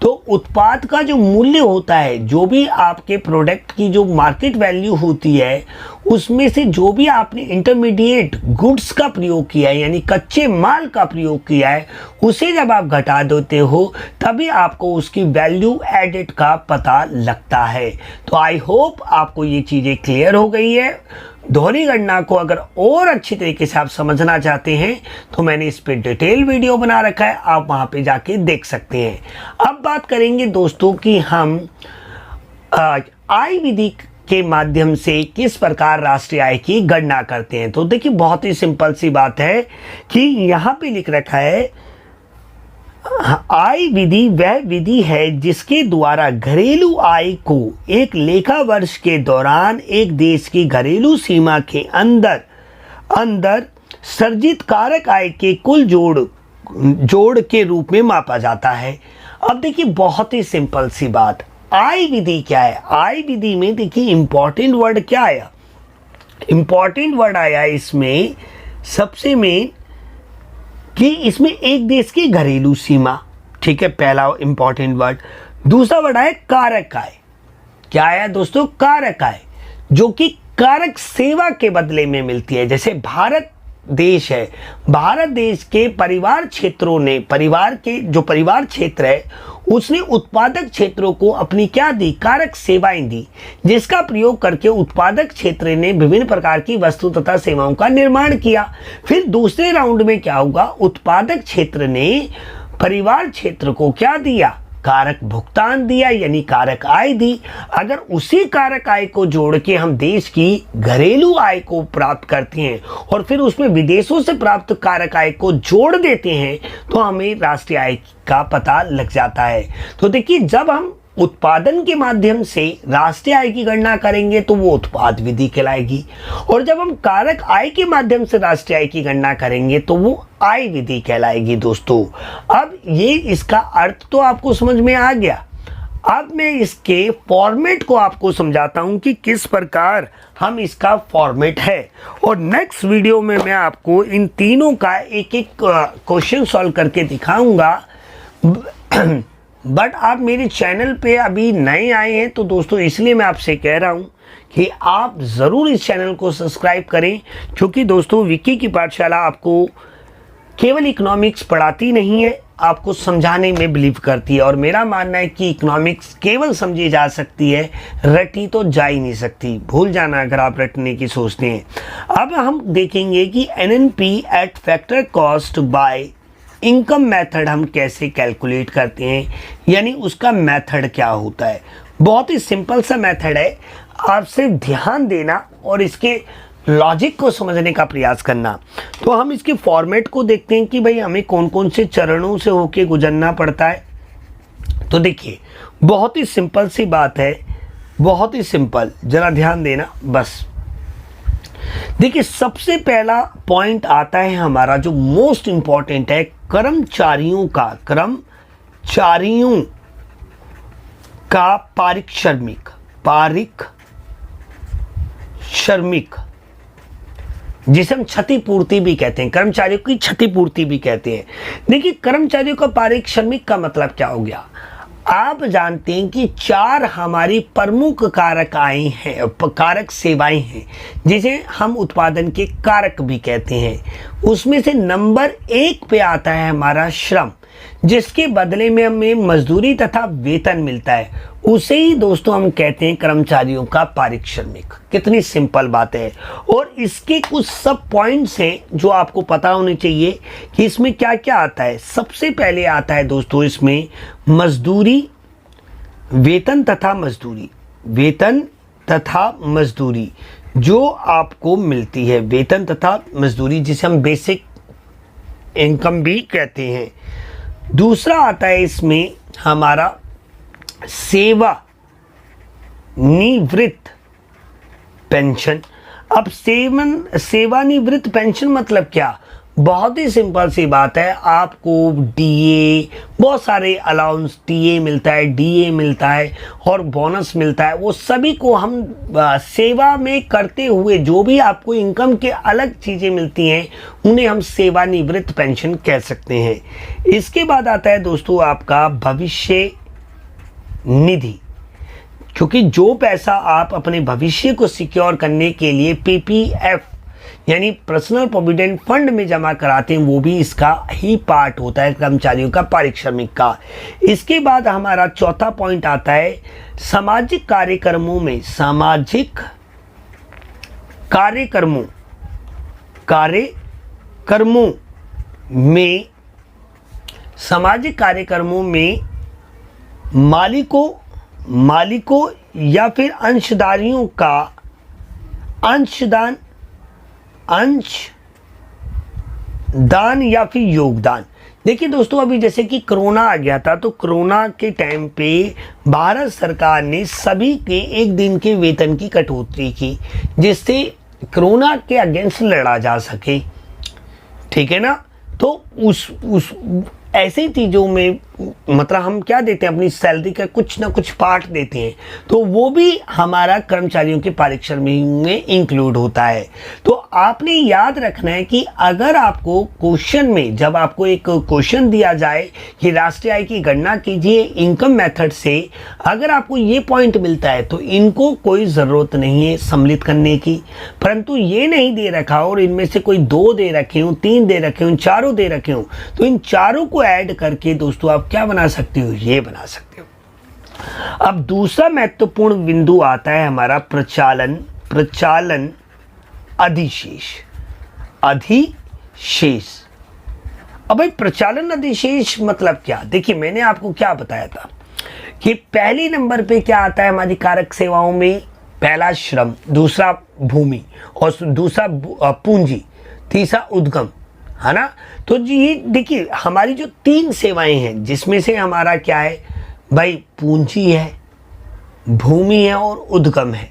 तो उत्पाद का जो मूल्य होता है, जो भी आपके प्रोडक्ट की जो मार्केट वैल्यू होती है, उसमें से जो भी आपने इंटरमीडिएट गुड्स का प्रयोग किया है यानी कच्चे माल का प्रयोग किया है, उसे जब आप घटा देते हो तभी आपको उसकी वैल्यू एडेड का पता लगता है। तो आई होप आपको ये चीज़ें क्लियर हो गई है। दोहरी गणना को अगर और अच्छी तरीके से आप समझना चाहते हैं तो मैंने इस पे डिटेल वीडियो बना रखा है, आप वहां पे जाके देख सकते हैं। अब बात करेंगे दोस्तों कि हम आय विधि के माध्यम से किस प्रकार राष्ट्रीय आय की गणना करते हैं। तो देखिए बहुत ही सिंपल सी बात है कि यहाँ पे लिख रखा है, आय विधि वह विधि है जिसके द्वारा घरेलू आय को एक लेखा वर्ष के दौरान एक देश की घरेलू सीमा के अंदर सर्जित कारक आय के कुल जोड़ के रूप में मापा जाता है। अब देखिए बहुत ही सिंपल सी बात, आय विधि क्या है। आय विधि में देखिए इंपॉर्टेंट वर्ड क्या आया, इंपॉर्टेंट वर्ड आया इसमें सबसे मेन कि इसमें एक देश की घरेलू सीमा, ठीक है, पहला इंपॉर्टेंट वर्ड। दूसरा वर्ड है कारक आय। क्या आया दोस्तों, कारक आय, जो कि कारक सेवा के बदले में मिलती है। जैसे भारत देश है, भारत देश के परिवार क्षेत्रों ने, परिवार क्षेत्र है उसने उत्पादक क्षेत्रों को अपनी क्या दी, कारक सेवाएं दी, जिसका प्रयोग करके उत्पादक क्षेत्र ने विभिन्न प्रकार की वस्तु तथा सेवाओं का निर्माण किया। फिर दूसरे राउंड में क्या होगा, उत्पादक क्षेत्र ने परिवार क्षेत्र को क्या दिया, कारक भुगतान दिया यानी कारक आय दी। अगर उसी कारक आय को जोड़ के हम देश की घरेलू आय को प्राप्त करते हैं और फिर उसमें विदेशों से प्राप्त कारक आय को जोड़ देते हैं तो हमें राष्ट्रीय आय का पता लग जाता है। तो देखिए जब हम उत्पादन के माध्यम से राष्ट्रीय आय की गणना करेंगे तो वो उत्पाद विधि कहलाएगी, और जब हम कारक आय के माध्यम से राष्ट्रीय आय की गणना करेंगे तो वो आय विधि कहलाएगी। दोस्तों अब ये इसका अर्थ तो आपको समझ में आ गया। अब मैं इसके फॉर्मेट को आपको समझाता हूं कि किस प्रकार हम इसका फॉर्मेट है, और नेक्स्ट वीडियो में मैं आपको इन तीनों का एक एक क्वेश्चन सॉल्व करके दिखाऊंगा। बट आप मेरे चैनल पे अभी नए आए हैं तो दोस्तों इसलिए मैं आपसे कह रहा हूँ कि आप ज़रूर इस चैनल को सब्सक्राइब करें, क्योंकि दोस्तों विक्की की पाठशाला आपको केवल इकोनॉमिक्स पढ़ाती नहीं है, आपको समझाने में बिलीव करती है। और मेरा मानना है कि इकोनॉमिक्स केवल समझी जा सकती है, रटी तो जा ही नहीं सकती। भूल जाना अगर आप रटने की सोचते हैं। अब हम देखेंगे कि NNP eight factor cost by income method हम कैसे कैलकुलेट करते हैं, यानी उसका मेथड क्या होता है। बहुत ही सिंपल सा मेथड है, आप सिर्फ ध्यान देना और इसके लॉजिक को समझने का प्रयास करना। तो हम इसके फॉर्मेट को देखते हैं कि भाई हमें कौन कौन से चरणों से होके गुजरना पड़ता है। तो देखिए बहुत ही सिंपल सी बात है, बहुत ही सिंपल, जरा ध्यान देना बस। देखिए, सबसे पहला पॉइंट आता है हमारा जो मोस्ट इंपॉर्टेंट है, कर्मचारियों का पारिक श्रमिक, जिसे हम क्षतिपूर्ति भी कहते हैं, कर्मचारियों की क्षतिपूर्ति भी कहते हैं। देखिए, कर्मचारियों का पारिक श्रमिक का मतलब क्या हो गया। आप जानते हैं कि 4 हमारी प्रमुख कारक सेवाएं हैं, जिसे हम उत्पादन के कारक भी कहते हैं। उसमें से नंबर 1 पे आता है हमारा श्रम, जिसके बदले में हमें मजदूरी तथा वेतन मिलता है। उसे ही दोस्तों हम कहते हैं कर्मचारियों का पारिक श्रमिक। कितनी सिंपल बात है। और इसके कुछ सब पॉइंट्स हैं जो आपको पता होने चाहिए कि इसमें क्या क्या आता है। सबसे पहले आता है दोस्तों इसमें मजदूरी, वेतन तथा मजदूरी जो आपको मिलती है, वेतन तथा मजदूरी, जिसे हम बेसिक इनकम भी कहते हैं। दूसरा आता है इसमें हमारा सेवानिवृत्त पेंशन। अब सेवानिवृत्त पेंशन मतलब क्या, बहुत ही सिंपल सी बात है। आपको डीए, बहुत सारे अलाउंस, टीए मिलता है, डीए मिलता है और बोनस मिलता है। वो सभी को हम सेवा में करते हुए जो भी आपको इनकम के अलग चीज़ें मिलती हैं, उन्हें हम सेवानिवृत्त पेंशन कह सकते हैं। इसके बाद आता है दोस्तों आपका भविष्य निधि, क्योंकि जो पैसा आप अपने भविष्य को सिक्योर करने के लिए पीपीएफ यानी पर्सनल प्रोविडेंट फंड में जमा कराते हैं, वो भी इसका ही पार्ट होता है, कर्मचारियों का पारिक श्रमिक का। इसके बाद हमारा चौथा पॉइंट आता है सामाजिक कार्यक्रमों में सामाजिक कार्यक्रमों में मालिकों या फिर अंशदारियों का अंशदान या फिर योगदान। देखिए दोस्तों, अभी जैसे कि कोरोना आ गया था, तो कोरोना के टाइम पे भारत सरकार ने सभी के 1 दिन के वेतन की कटौती की, जिससे कोरोना के अगेंस्ट लड़ा जा सके। ठीक है ना। तो उस ऐसी चीज़ों में मतलब हम क्या देते हैं, अपनी सैलरी का कुछ ना कुछ पार्ट देते हैं, तो वो भी हमारा कर्मचारियों के पारिक श्रमिक में इंक्लूड होता है। तो आपने याद रखना है कि अगर आपको क्वेश्चन में, जब आपको एक क्वेश्चन दिया जाए कि राष्ट्रीय आय की गणना कीजिए इनकम मेथड से, अगर आपको ये पॉइंट मिलता है तो इनको कोई ज़रूरत नहीं है सम्मिलित करने की। परंतु ये नहीं दे रखा और इनमें से कोई 2 दे रखे हों, 3 दे रखे हों, 4 दे रखे हों, तो इन चारों को ऐड करके दोस्तों आप क्या बना सकते हो, ये बना सकते हो। अब दूसरा महत्वपूर्ण बिंदु आता है हमारा प्रचालन अधिशेष। अब भाई प्रचालन अधिशेष मतलब क्या। देखिए, मैंने आपको क्या बताया था कि पहले नंबर पे क्या आता है हमारी कारक सेवाओं में, पहला श्रम, दूसरा भूमि और दूसरा पूंजी, तीसरा उद्गम, है ना। तो जी ये देखिए हमारी जो 3 सेवाएं हैं, जिसमें से हमारा क्या है भाई, पूंजी है, भूमि है और उद्गम है।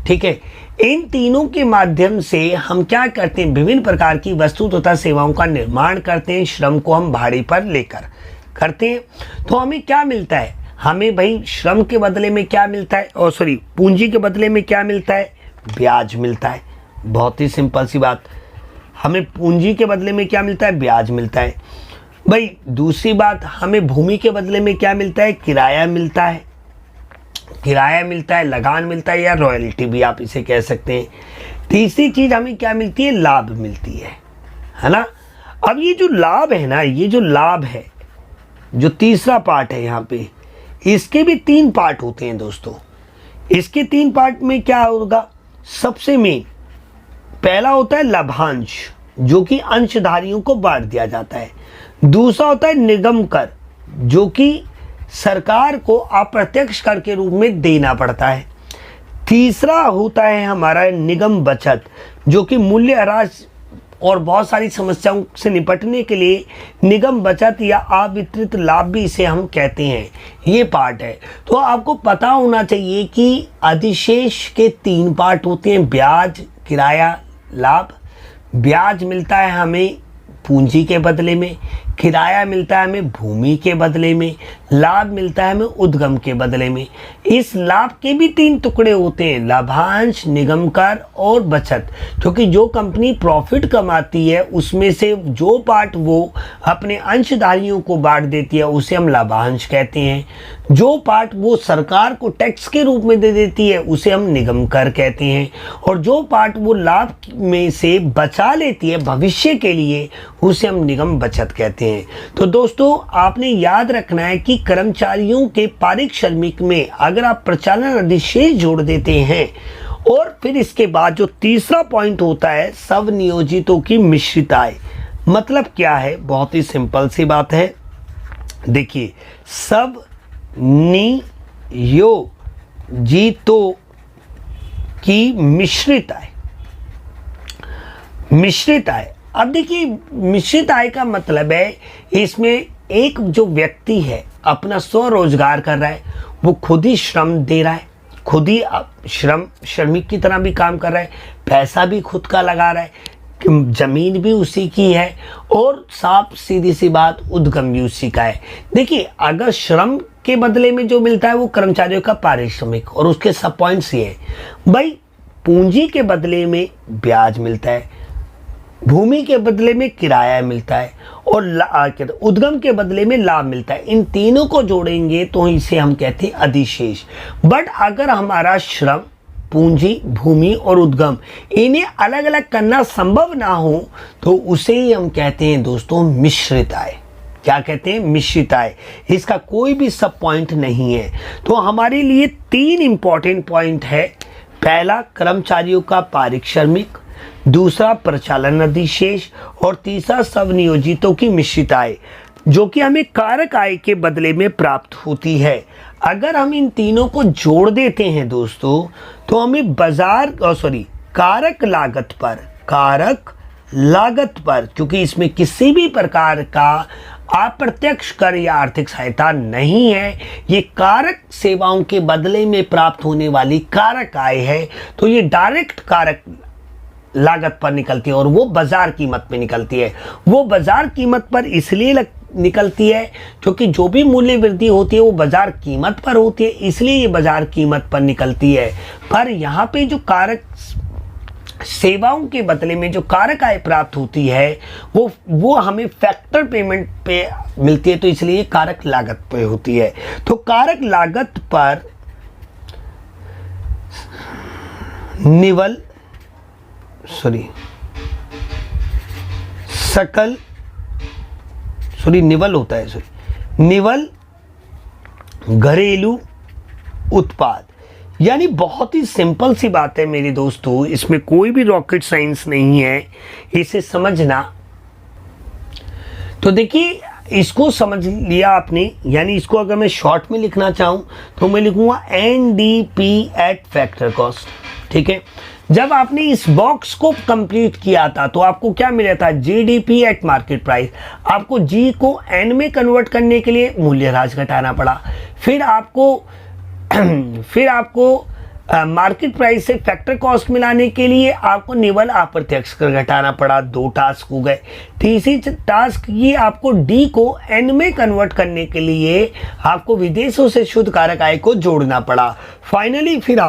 ठीक है। इन तीनों के माध्यम से हम क्या करते हैं, विभिन्न प्रकार की वस्तु तथा सेवाओं का निर्माण करते हैं। श्रम को हम भाड़े पर लेकर करते हैं। तो हमें क्या मिलता है, हमें भाई श्रम के बदले में क्या मिलता है, और पूंजी के बदले में क्या मिलता है, ब्याज मिलता है। बहुत ही सिंपल सी बात, हमें पूंजी के बदले में क्या मिलता है, ब्याज मिलता है। भाई दूसरी बात, हमें भूमि के बदले में क्या मिलता है, किराया मिलता है, लगान मिलता है, या रॉयल्टी भी आप इसे कह सकते हैं। तीसरी चीज हमें क्या मिलती है, लाभ मिलती है ना। अब ये जो लाभ है ना, ये जो लाभ है, जो तीसरा पार्ट है यहाँ पे, इसके भी 3 पार्ट होते हैं दोस्तों। इसके 3 पार्ट में क्या होगा, सबसे मेन पहला होता है लाभांश, जो कि अंशधारियों को बांट दिया जाता है। दूसरा होता है निगम कर, जो कि सरकार को अप्रत्यक्ष कर के रूप में देना पड़ता है। तीसरा होता है हमारा निगम बचत, जो कि मूल्यह्रास और बहुत सारी समस्याओं से निपटने के लिए निगम बचत या अवितरित लाभ भी इसे हम कहते हैं, ये पार्ट है। तो आपको पता होना चाहिए कि अधिशेष के 3 पार्ट होते हैं, ब्याज, किराया, लाभ, ब्याज मिलता है हमें पूंजी के बदले में, किराया मिलता है हमें भूमि के बदले में, लाभ मिलता है हमें उद्गम के बदले में। इस लाभ के भी 3 टुकड़े होते हैं, लाभांश, निगम कर और बचत। क्योंकि जो कंपनी प्रॉफिट कमाती है उसमें से जो पार्ट वो अपने अंशधारियों को बांट देती है उसे हम लाभांश कहते हैं। जो पार्ट वो सरकार को टैक्स के रूप में दे देती है उसे हम निगम कर कहते हैं, और जो पार्ट वो लाभ में से बचा लेती है भविष्य के लिए उसे हम निगम बचत कहते हैं। तो दोस्तों आपने याद रखना है कि कर्मचारियों के पारिश्रमिक में अगर आप प्रचालन अधिशेष जोड़ देते हैं, और फिर इसके बाद जो तीसरा पॉइंट होता है सब नियोजितों की मिश्रित आय। मतलब क्या है, बहुत ही सिंपल सी बात है। देखिए, सब नियोजितों की मिश्रित आय, मिश्रित आय। अब देखिए, मिश्रित आय का मतलब है इसमें एक जो व्यक्ति है अपना स्वरोजगार कर रहा है, वो खुद ही श्रम दे रहा है, खुद ही श्रमिक की तरह भी काम कर रहा है, पैसा भी खुद का लगा रहा है, जमीन भी उसी की है, और साफ सीधी सी बात उद्गम भी उसी का है। देखिए, अगर श्रम के बदले में जो मिलता है वो कर्मचारियों का पारिश्रमिक, और उसके सब पॉइंट्स ये हैं भाई, पूंजी के बदले में ब्याज मिलता है, भूमि के बदले में किराया मिलता है, और उद्गम के बदले में लाभ मिलता है। इन तीनों को जोड़ेंगे तो इसे हम कहते हैं अधिशेष। बट अगर हमारा श्रम, पूंजी, भूमि और उद्गम इन्हें अलग अलग करना संभव ना हो तो उसे ही हम कहते हैं दोस्तों मिश्रित आय। क्या कहते हैं? मिश्रित आय। इसका कोई भी सब पॉइंट नहीं है। तो हमारे लिए 3 इंपॉर्टेंट पॉइंट है। पहला, कर्मचारियों का पारिश्रमिक, दूसरा प्रचालन अधिशेष, और तीसरा सब नियोजितों की मिश्रित आय, जो कि हमें कारक आय के बदले में प्राप्त होती है। अगर हम इन तीनों को जोड़ देते हैं दोस्तों तो हमें कारक लागत पर, क्योंकि इसमें किसी भी प्रकार का अप्रत्यक्ष कर या आर्थिक सहायता नहीं है, ये कारक सेवाओं के बदले में प्राप्त होने वाली कारक आय है, तो ये डायरेक्ट कारक लागत पर निकलती है और वो बाजार कीमत पे निकलती है। वो बाजार कीमत पर इसलिए निकलती है क्योंकि जो भी मूल्य वृद्धि होती है वो बाजार कीमत पर होती है, इसलिए ये बाजार कीमत पर निकलती है। पर यहाँ पे जो कारक सेवाओं के बदले में जो कारक आय प्राप्त होती है वो हमें फैक्टर पेमेंट पे मिलती है, तो इसलिए ये कारक लागत पे होती है। तो कारक लागत पर निवल घरेलू उत्पाद, यानी बहुत ही सिंपल सी बात है मेरे दोस्तों, इसमें कोई भी रॉकेट साइंस नहीं है, इसे समझना। तो देखिए, इसको समझ लिया आपने, यानी इसको अगर मैं शॉर्ट में लिखना चाहूँ तो मैं लिखूंगा NDP एट फैक्टर कॉस्ट। ठीक है, जब आपने इस बॉक्स को कंप्लीट किया था तो आपको क्या मिला था? GDP eight market price. आपको G को N में कन्वर्ट करने के लिए मूल्यह्रास घटाना पड़ा, फिर आपको मार्केट प्राइस से फैक्टर कॉस्ट मिलाने के लिए आपको निवल अप्रत्यक्ष कर घटाना पड़ा। 2 टास्क हो गए। तीसरी टास्क ये आपको डी को एन में कन्वर्ट करने के लिए आपको विदेशों से शुद्ध कारक आय को जोड़ना पड़ा। फाइनली फिर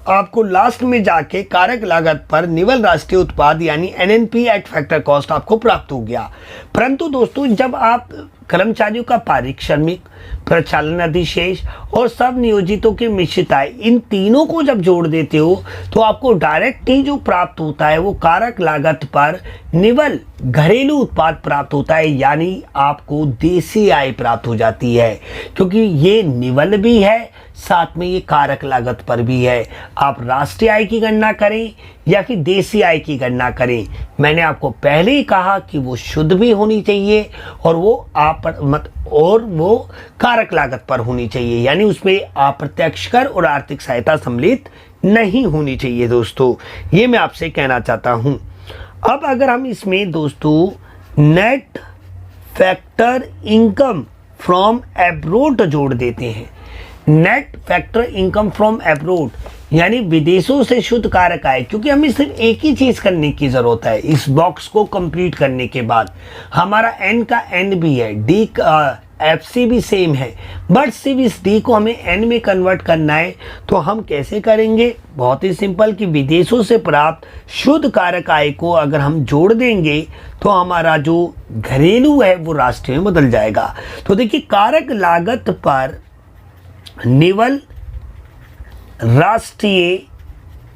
आपको लास्ट में जाके कारक लागत पर निवल राष्ट्रीय उत्पाद यानी NNP एट फैक्टर कॉस्ट आपको प्राप्त हो गया। परंतु दोस्तों, जब आप कर्मचारियों का पारिश्रमिक, प्रचालन अधिशेष और सब नियोजितों के मिश्रित आय, इन तीनों को जब जोड़ देते हो तो आपको डायरेक्ट ही जो प्राप्त होता है वो कारक लागत पर निवल घरेलू उत्पाद प्राप्त होता है, यानी आपको देसी आय प्राप्त हो जाती है, क्योंकि ये निवल भी है साथ में ये कारक लागत पर भी है। आप राष्ट्रीय आय की गणना करें या फिर देसी आय की गणना करें, मैंने आपको पहले ही कहा कि वो शुद्ध भी होनी चाहिए और वो कारक लागत पर होनी चाहिए, यानी उसमें अप्रत्यक्ष कर और आर्थिक सहायता सम्मिलित नहीं होनी चाहिए। दोस्तों, ये मैं आपसे कहना चाहता हूं। अब अगर हम इसमें दोस्तों net factor income from abroad जोड़ देते हैं, net factor income from abroad, यानी विदेशों से शुद्ध कारक आय, क्योंकि हमें सिर्फ एक ही चीज़ करने की ज़रूरत है इस बॉक्स को कंप्लीट करने के बाद। हमारा एन का एन भी है, डी का एफ सी भी सेम है, बट सिर्फ इस डी को हमें एन में कन्वर्ट करना है। तो हम कैसे करेंगे? बहुत ही सिंपल कि विदेशों से प्राप्त शुद्ध कारक आय को अगर हम जोड़ देंगे तो हमारा जो घरेलू है वो राष्ट्रीय में बदल जाएगा। तो देखिए, कारक लागत पर निवल राष्ट्रीय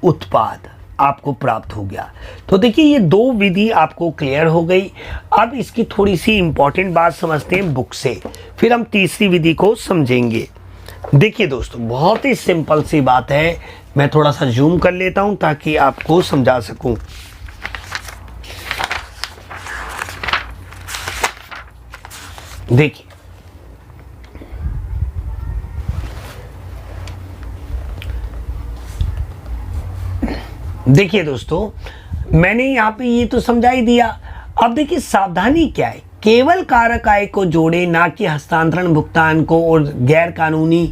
उत्पाद आपको प्राप्त हो गया। तो देखिए, ये दो विधि आपको क्लियर हो गई। अब इसकी थोड़ी सी इंपॉर्टेंट बात समझते हैं बुक से, फिर हम तीसरी विधि को समझेंगे। देखिए दोस्तों, बहुत ही सिंपल सी बात है। मैं थोड़ा सा जूम कर लेता हूं ताकि आपको समझा सकूं। देखिए, देखिए दोस्तों, मैंने यहाँ पे ये तो समझा ही दिया। अब देखिए, सावधानी क्या है, केवल कारक आय को जोड़े, ना कि हस्तांतरण भुगतान को और गैर कानूनी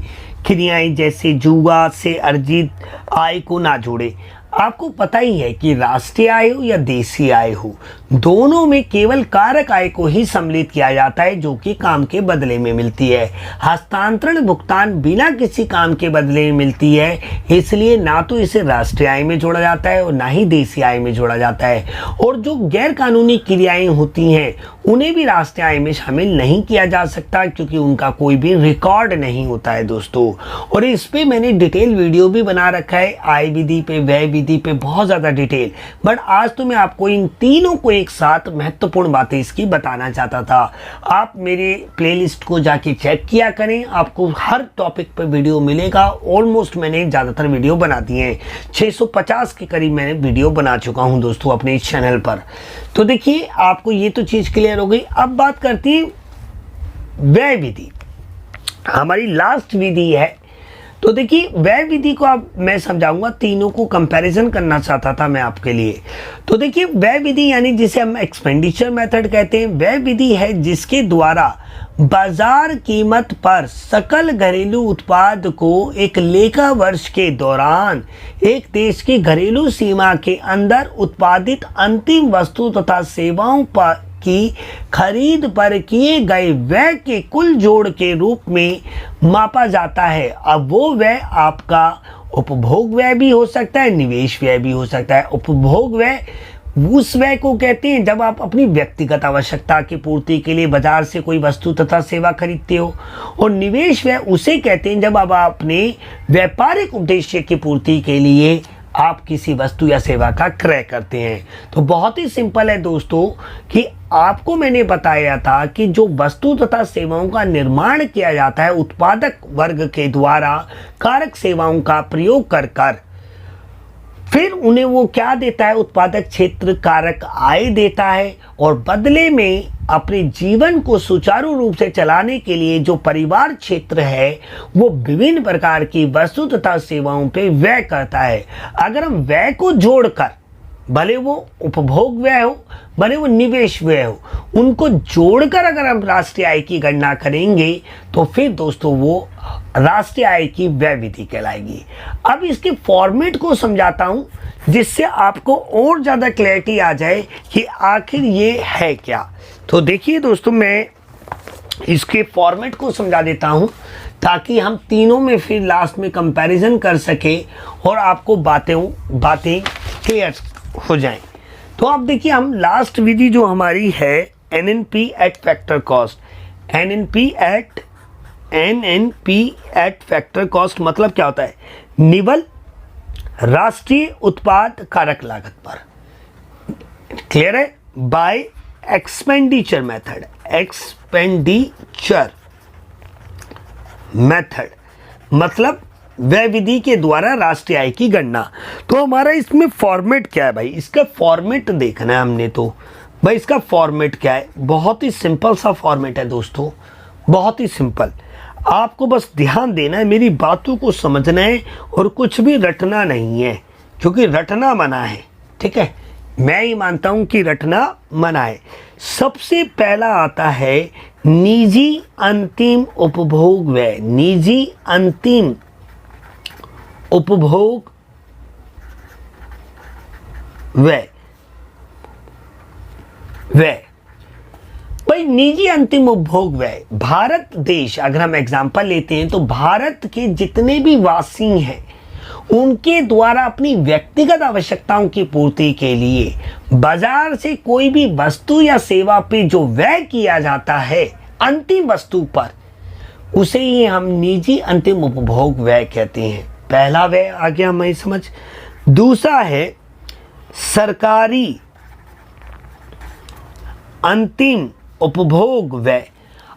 क्रियाएं जैसे जुआ से अर्जित आय को ना जोड़े। आपको पता ही है कि राष्ट्रीय आय हो या देशी आय हो, दोनों में केवल कारक आय को ही सम्मिलित किया जाता है जो कि काम के बदले में मिलती है। हस्तांतरण भुगतान बिना किसी काम के बदले में मिलती है, इसलिए ना तो इसे राष्ट्रीय आय में जोड़ा जाता है और ना ही देशी आय में जोड़ा जाता है। और जो गैर कानूनी क्रियाएं होती हैं उन्हें भी राष्ट्रीय आय में शामिल नहीं किया जा सकता, क्योंकि उनका कोई भी रिकॉर्ड नहीं होता है दोस्तों। और इस पे मैंने डिटेल वीडियो भी बना रखा है, आय विधि पे, व्यय विधि पे, बहुत ज़्यादा डिटेल। बट आज तो मैं आपको इन तीनों को एक साथ महत्वपूर्ण बातें इसकी बताना चाहता था। आप मेरे प्लेलिस्ट को जाके चेक किया करें, आपको हर टॉपिक पे वीडियो मिलेगा। ऑलमोस्ट मैंने ज़्यादातर वीडियो बना दिए हैं, 650 के करीब मैंने वीडियो बना चुका हूं दोस्तों अपने इस चैनल पर। तो देखिए, आपको ये तो चीज़ क्लियर हो गई। अब बात करते हैं व्यय विधि, हमारी लास्ट विधि है। तो देखिए, व्यय विधि को अब मैं समझाऊंगा, तीनों को कंपैरिजन करना चाहता था मैं आपके लिए। तो देखिए, व्यय विधि यानी जिसे हम एक्सपेंडिचर मेथड कहते हैं, व्यय विधि है जिसके द्वारा बाजार कीमत पर सकल घरेलू उत्पाद को एक लेखा वर्ष के दौरान एक देश की घरेलू सीमा के अंदर उत्पादित अंतिम वस्तु तथा सेवाओं पर की खरीद पर किए गए व्यय के कुल जोड़ के रूप में मापा जाता है। अब वो व्यय आपका उपभोग व्यय भी हो सकता है, निवेश व्यय भी हो सकता है। उपभोग व्यय उस व्यय को कहते हैं जब आप अपनी व्यक्तिगत आवश्यकता की पूर्ति के लिए बाजार से कोई वस्तु तथा सेवा खरीदते हो, और निवेश व्यय उसे कहते हैं जब आप अपने व्यापारिक उद्देश्य की पूर्ति के लिए आप किसी वस्तु या सेवा का क्रय करते हैं। तो बहुत ही सिंपल है दोस्तों कि आपको मैंने बताया था कि जो वस्तु तथा सेवाओं का निर्माण किया जाता है उत्पादक वर्ग के द्वारा कारक सेवाओं का प्रयोग कर फिर उन्हें वो क्या देता है, उत्पादक क्षेत्र कारक आय देता है। और बदले में अपने जीवन को सुचारू रूप से चलाने के लिए जो परिवार क्षेत्र है वो विभिन्न प्रकार की वस्तु तथा सेवाओं पे व्यय करता है। अगर हम व्यय को जोड़कर, भले वो उपभोग व्यय हो भले वो निवेश व्यय हो, उनको जोड़कर अगर हम राष्ट्रीय आय की गणना करेंगे तो फिर दोस्तों वो राष्ट्रीय आय की व्यय विधि कहलाएगी। अब इसके फॉर्मेट को समझाता हूं जिससे आपको और ज़्यादा क्लैरिटी आ जाए कि आखिर ये है क्या। तो देखिए दोस्तों, मैं इसके फॉर्मेट को समझा देता हूं ताकि हम तीनों में फिर लास्ट में कंपैरिजन कर सके और आपको बातें क्लियर हो जाएं। तो अब देखिए, हम लास्ट विधि जो हमारी है NNP eight factor cost, NNP eight factor cost मतलब क्या होता है, निवल राष्ट्रीय उत्पाद कारक लागत पर। क्लियर है? Bye expenditure method, expenditure method मतलब व्यय विधि के द्वारा राष्ट्रीय आय की गणना। तो हमारा इसमें फॉर्मेट क्या है भाई, इसका फॉर्मेट देखना है हमने। तो भाई इसका फॉर्मेट क्या है, बहुत ही सिंपल सा फॉर्मेट है दोस्तों, बहुत ही सिंपल। आपको बस ध्यान देना है, मेरी बातों को समझना है और कुछ भी रटना नहीं है, क्योंकि रटना मना है। ठीक है, मैं ही मानता हूं कि रटना मना है। सबसे पहला आता है निजी अंतिम उपभोग व्यय, निजी अंतिम उपभोग व्यय, भाई निजी अंतिम उपभोग व्यय, भारत देश अगर हम एग्जांपल लेते हैं तो भारत के जितने भी वासी हैं उनके द्वारा अपनी व्यक्तिगत आवश्यकताओं की पूर्ति के लिए बाजार से कोई भी वस्तु या सेवा पे जो व्यय किया जाता है अंतिम वस्तु पर, उसे ही हम निजी अंतिम उपभोग व्यय कहते हैं। पहला व्यय आ गया हमें समझ। दूसरा है सरकारी अंतिम उपभोग व्यय।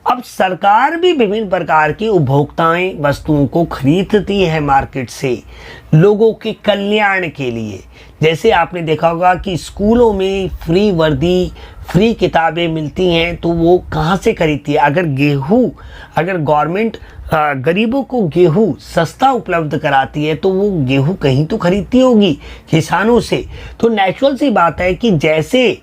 अब सरकार भी विभिन्न प्रकार की उपभोक्ताएं वस्तुओं को खरीदती है मार्केट से लोगों के कल्याण के लिए। जैसे आपने देखा होगा कि स्कूलों में फ्री वर्दी, फ्री किताबें मिलती हैं, तो वो कहाँ से खरीदती है? अगर गवर्नमेंट गरीबों को गेहूं सस्ता उपलब्ध कराती है तो वो गेहूं कहीं तो खरीदती होगी किसानों से। तो नेचुरल सी बात है कि जैसे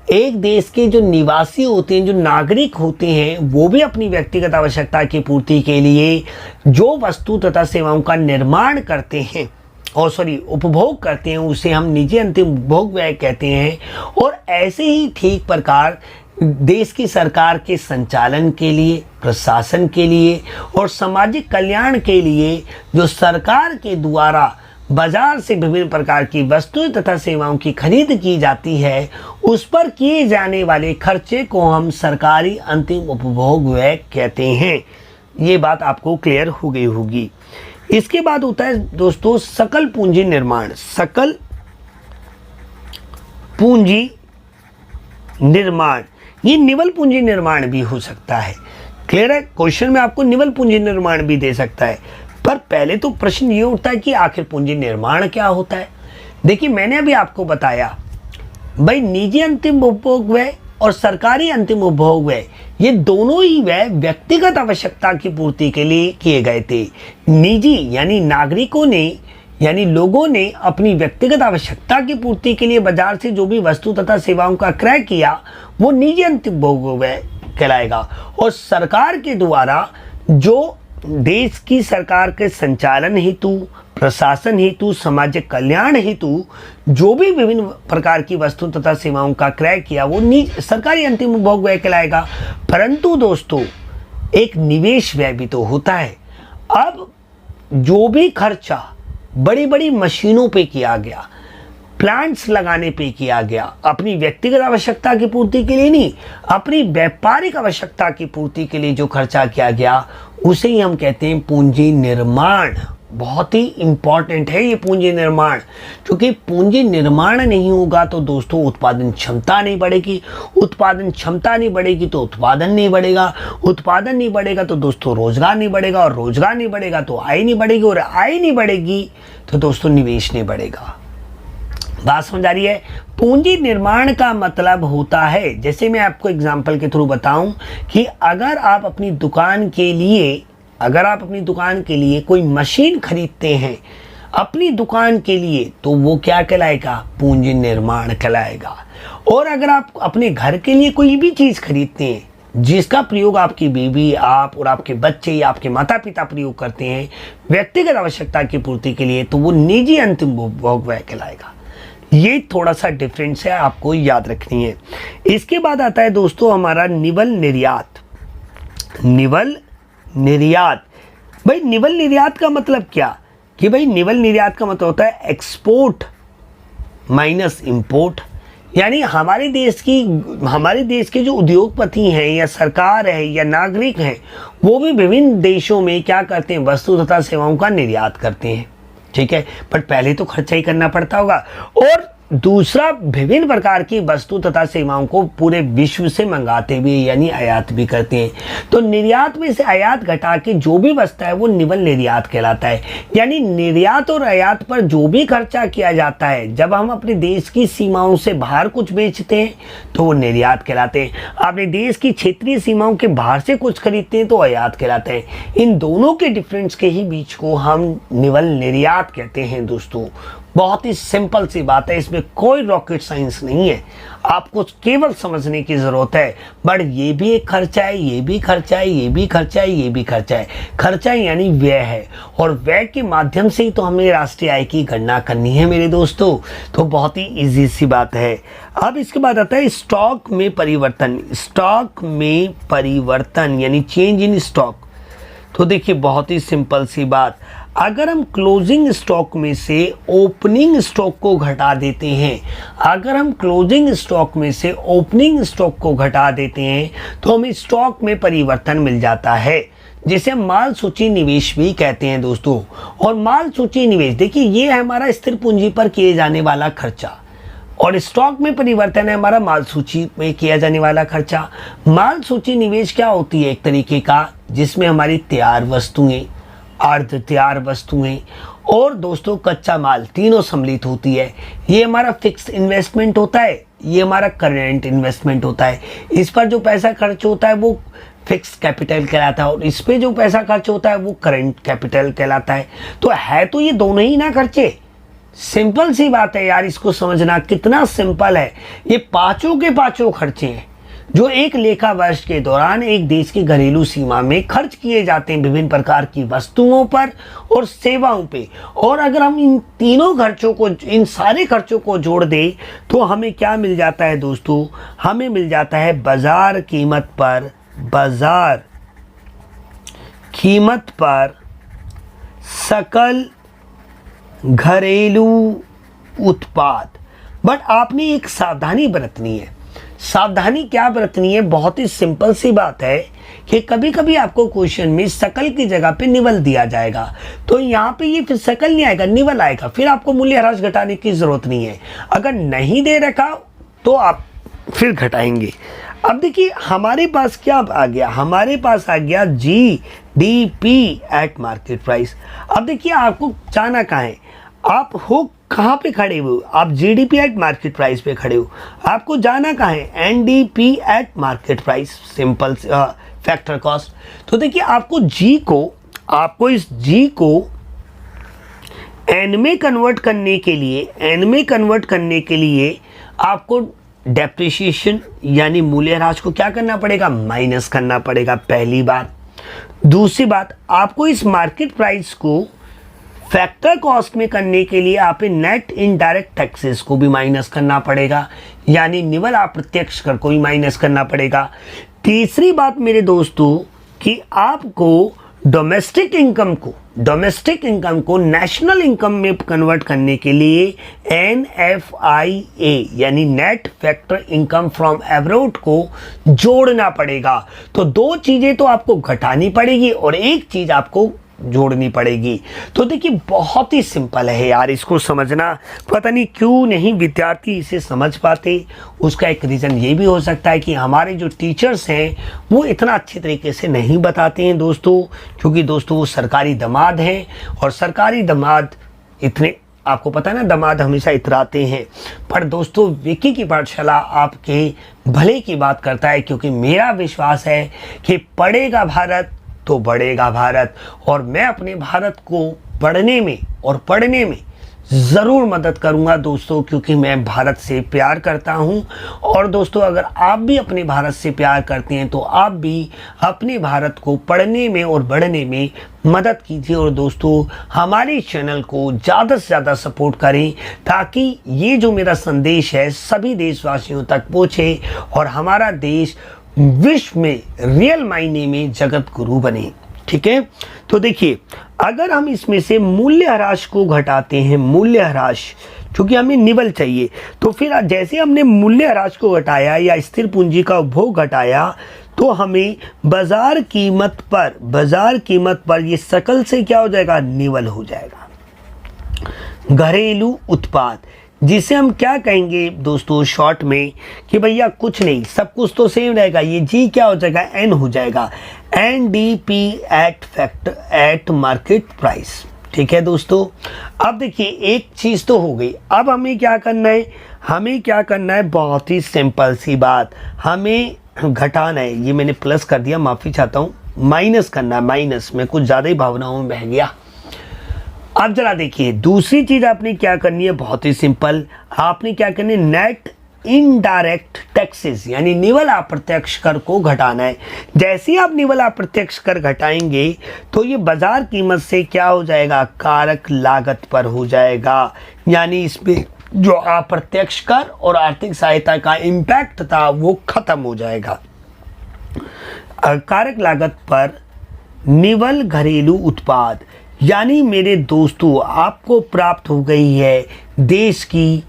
एक देश के जो निवासी होते हैं, जो नागरिक होते हैं, वो भी अपनी व्यक्तिगत आवश्यकता की पूर्ति के लिए जो वस्तु तथा सेवाओं का निर्माण करते हैं उपभोग करते हैं, उसे हम निजी अंतिम उपभोग व्यय कहते हैं। और ऐसे ही ठीक प्रकार देश की सरकार के संचालन के लिए, प्रशासन के लिए और सामाजिक कल्याण के लिए जो सरकार के द्वारा बाजार से विभिन्न प्रकार की वस्तुएं तथा सेवाओं की खरीद की जाती है, उस पर किए जाने वाले खर्चे को हम सरकारी अंतिम उपभोग व्यय कहते हैं। ये बात आपको क्लियर हो गई होगी। इसके बाद होता है दोस्तों सकल पूंजी निर्माण। सकल पूंजी निर्माण, ये निवल पूंजी निर्माण भी हो सकता है। क्लियर है? क्वेश्चन में आपको निवल पूंजी निर्माण भी दे सकता है। पर पहले तो प्रश्न ये उठता है कि आखिर पूंजी निर्माण क्या होता है। देखिए मैंने अभी आपको बताया भाई निजी अंतिम उपभोग व्यय और सरकारी अंतिम उपभोग व्यय, ये दोनों ही व्यय व्यक्तिगत आवश्यकता की पूर्ति के लिए किए गए थे। निजी यानी नागरिकों ने यानी लोगों ने अपनी व्यक्तिगत आवश्यकता की पूर्ति के लिए बाजार से जो भी वस्तु तथा सेवाओं का क्रय किया वो निजी अंतिम उपभोग व्यय कहलाएगा। और सरकार के द्वारा जो देश की सरकार के संचालन हेतु, प्रशासन हेतु, सामाजिक कल्याण हेतु जो भी विभिन्न प्रकार की वस्तु तथा सेवाओं का क्रय किया वो सरकारी अंतिम उपभोग व्यय कहलाएगा। परंतु दोस्तों एक निवेश व्यय भी तो होता है। अब जो भी खर्चा बड़ी बड़ी मशीनों पे किया गया, प्लांट्स लगाने पे किया गया, अपनी व्यक्तिगत आवश्यकता की पूर्ति के लिए नहीं, अपनी व्यापारिक आवश्यकता की पूर्ति के लिए जो खर्चा किया गया उसे ही हम कहते हैं पूंजी निर्माण। बहुत ही इंपॉर्टेंट है ये पूंजी निर्माण, क्योंकि पूंजी निर्माण नहीं होगा तो दोस्तों उत्पादन क्षमता नहीं बढ़ेगी, उत्पादन क्षमता नहीं बढ़ेगी तो उत्पादन नहीं बढ़ेगा, उत्पादन नहीं बढ़ेगा तो दोस्तों रोजगार नहीं बढ़ेगा, और रोजगार नहीं बढ़ेगा तो आय नहीं बढ़ेगी, और आय नहीं बढ़ेगी तो दोस्तों निवेश नहीं बढ़ेगा। बात समझ आ रही है? पूंजी निर्माण का मतलब होता है, जैसे मैं आपको एग्जांपल के थ्रू बताऊं कि अगर आप अपनी दुकान के लिए कोई मशीन खरीदते हैं अपनी दुकान के लिए, तो वो क्या कहलाएगा? पूंजी निर्माण कहलाएगा। और अगर आप अपने घर के लिए कोई भी चीज़ खरीदते हैं जिसका प्रयोग आपकी बीवी, आप और आपके बच्चे या आपके माता पिता प्रयोग करते हैं व्यक्तिगत आवश्यकता की पूर्ति के लिए, तो वो निजी अंतिम उपभोग व्यय कहलाएगा। ये थोड़ा सा डिफरेंस है, आपको याद रखनी है। इसके बाद आता है दोस्तों हमारा निवल निर्यात। निवल निर्यात, भाई निवल निर्यात का मतलब क्या? कि भाई निवल निर्यात का मतलब होता है एक्सपोर्ट माइनस इंपोर्ट। यानी हमारे देश के जो उद्योगपति हैं या सरकार है या नागरिक हैं, वो भी विभिन्न देशों में क्या करते हैं? वस्तु तथा सेवाओं का निर्यात करते हैं। ठीक है, बट पहले तो खर्चा ही करना पड़ता होगा। और दूसरा विभिन्न प्रकार की वस्तु तथा सेवाओं को पूरे विश्व से मंगाते भी यानी आयात भी करते हैं। तो निर्यात में से आयात घटा के जो भी बचता है वो निवल निर्यात कहलाता है। यानी निर्यात और आयात पर जो भी खर्चा किया जाता है, जब हम अपने देश की सीमाओं से बाहर कुछ बेचते हैं तो वो निर्यात कहलाते हैं। अपने देश की क्षेत्रीय सीमाओं के बाहर से कुछ खरीदते हैं तो आयात कहलाते हैं। इन दोनों के डिफरेंस के ही बीच को हम निवल निर्यात कहते हैं दोस्तों। बहुत ही सिंपल सी बात है, इसमें कोई रॉकेट साइंस नहीं है, आपको केवल समझने की ज़रूरत है। बट ये भी एक खर्चा है, ये भी खर्चा है, ये भी खर्चा है, ये भी खर्चा है। खर्चा यानी व्यय है, और व्यय के माध्यम से ही तो हमें राष्ट्रीय आय की गणना करनी है मेरे दोस्तों। तो बहुत ही ईजी सी बात है। अब इसके बाद आता है स्टॉक में परिवर्तन। स्टॉक में परिवर्तन यानी चेंज इन स्टॉक। तो देखिए बहुत ही सिंपल सी बात, अगर हम क्लोजिंग स्टॉक में से ओपनिंग स्टॉक को घटा देते हैं, अगर हम क्लोजिंग स्टॉक में से ओपनिंग स्टॉक को घटा देते हैं तो हमें स्टॉक में परिवर्तन मिल जाता है, जिसे हम माल सूची निवेश भी कहते हैं दोस्तों। और माल सूची निवेश देखिए ये है हमारा स्थिर पूंजी पर किए जाने वाला खर्चा, और स्टॉक में परिवर्तन है हमारा माल सूची में किया जाने वाला खर्चा। माल सूची निवेश क्या होती है? एक तरीके का जिसमें हमारी तैयार वस्तुएं, अर्ध तैयार वस्तुएं और दोस्तों कच्चा माल तीनों सम्मिलित होती है। ये हमारा फिक्स इन्वेस्टमेंट होता है, ये हमारा करेंट इन्वेस्टमेंट होता है। इस पर जो पैसा खर्च होता है वो फिक्स कैपिटल कहलाता है, और इस पे जो पैसा खर्च होता है वो करेंट कैपिटल कहलाता है। तो है तो ये दोनों ही ना खर्चे। सिंपल सी बात है यार, इसको समझना कितना सिंपल है। ये पांचों के पांचों खर्चे हैं जो एक लेखा वर्ष के दौरान एक देश की घरेलू सीमा में खर्च किए जाते हैं विभिन्न प्रकार की वस्तुओं पर और सेवाओं पे। और अगर हम इन तीनों खर्चों को, इन सारे खर्चों को जोड़ दें तो हमें क्या मिल जाता है दोस्तों? हमें मिल जाता है बाजार कीमत पर, बाजार कीमत पर सकल घरेलू उत्पाद। बट आपने एक सावधानी बरतनी है। सावधानी क्या बरतनी है? बहुत ही सिंपल सी बात है कि कभी कभी आपको क्वेश्चन में सकल की जगह पे निवल दिया जाएगा, तो यहाँ पे ये फिर सकल नहीं आएगा, निवल आएगा, फिर आपको मूल्यह्रास घटाने की जरूरत नहीं है। अगर नहीं दे रखा तो आप फिर घटाएंगे। अब देखिए हमारे पास क्या आ गया? हमारे पास आ गया GDP एट मार्केट प्राइस। अब देखिए आपको जाना कहाँ है, आप हो कहाँ पे खड़े हुए? आप GDP एट मार्केट प्राइस पे खड़े हो। आपको जाना कहाँ है? NDP eight market price, simple factor cost. तो देखिए आपको इस G को N में कन्वर्ट करने के लिए आपको डेप्रिसिएशन यानी मूल्यह्रास को क्या करना पड़ेगा? माइनस करना पड़ेगा, पहली बात। दूसरी बात, आपको इस मार्केट प्राइस को फैक्टर कॉस्ट में करने के लिए आप नेट इनडायरेक्ट टैक्सेस को भी माइनस करना पड़ेगा, यानी निवल अप्रत्यक्ष कर को भी माइनस करना पड़ेगा। तीसरी बात मेरे दोस्तों कि आपको डोमेस्टिक इनकम को नेशनल इनकम में कन्वर्ट करने के लिए NFIA यानी net factor income from abroad को जोड़ना पड़ेगा। तो दो चीजें तो आपको घटानी पड़ेगी और एक चीज आपको जोड़नी पड़ेगी। तो देखिए बहुत ही सिंपल है यार, इसको समझना। पता नहीं क्यों नहीं विद्यार्थी इसे समझ पाते। उसका एक रीज़न ये भी हो सकता है कि हमारे जो टीचर्स हैं वो इतना अच्छे तरीके से नहीं बताते हैं दोस्तों, क्योंकि दोस्तों वो सरकारी दामाद हैं, और सरकारी दामाद इतने, आपको पता है ना, दामाद हमेशा इतराते हैं। पर दोस्तों विकी की पाठशाला आपके भले की बात करता है, क्योंकि मेरा विश्वास है कि पढ़ेगा भारत तो बढ़ेगा भारत, और मैं अपने भारत को बढ़ने में और पढ़ने में ज़रूर मदद करूंगा दोस्तों, क्योंकि मैं भारत से प्यार करता हूं। और दोस्तों अगर आप भी अपने भारत से प्यार करते हैं तो आप भी अपने भारत को पढ़ने में और बढ़ने में मदद कीजिए। और दोस्तों हमारे चैनल को ज़्यादा से ज़्यादा सपोर्ट करें, ताकि ये जो मेरा संदेश है सभी देशवासियों तक पहुँचे और हमारा देश विश्व में रियल मायने में जगत गुरु बने। ठीक है, तो देखिए अगर हम इसमें से मूल्यह्रास को घटाते हैं, मूल्यह्रास क्योंकि हमें निवल चाहिए, तो फिर जैसे हमने मूल्यह्रास को घटाया या स्थिर पूंजी का उपभोग घटाया, तो हमें बाजार कीमत पर ये सकल से क्या हो जाएगा? निवल हो जाएगा। घरेलू उत्पाद, जिसे हम क्या कहेंगे दोस्तों शॉर्ट में कि भैया कुछ नहीं, सब कुछ तो सेम रहेगा, ये जी क्या हो जाएगा? एन हो जाएगा, NDP एट मार्केट प्राइस। ठीक है दोस्तों, अब देखिए एक चीज़ तो हो गई। अब हमें क्या करना है? बहुत ही सिंपल सी बात, हमें घटाना है। ये मैंने प्लस कर दिया, माफ़ी चाहता हूँ, माइनस करना है। माइनस में कुछ ज़्यादा ही भावनाओं में बह गया। अब जरा देखिए दूसरी चीज आपने क्या करनी है, बहुत ही सिंपल। आपने क्या करनी है, नेट इनडायरेक्ट टैक्सेस यानी निवल अप्रत्यक्ष कर को घटाना है। जैसे ही आप निवल अप्रत्यक्ष कर घटाएंगे तो ये बाजार कीमत से क्या हो जाएगा, कारक लागत पर हो जाएगा। यानी इसमें जो अप्रत्यक्ष कर और आर्थिक सहायता का इम्पैक्ट था वो खत्म हो जाएगा। कारक लागत पर निवल घरेलू उत्पाद यानी मेरे दोस्तों आपको प्राप्त हो गई है देश की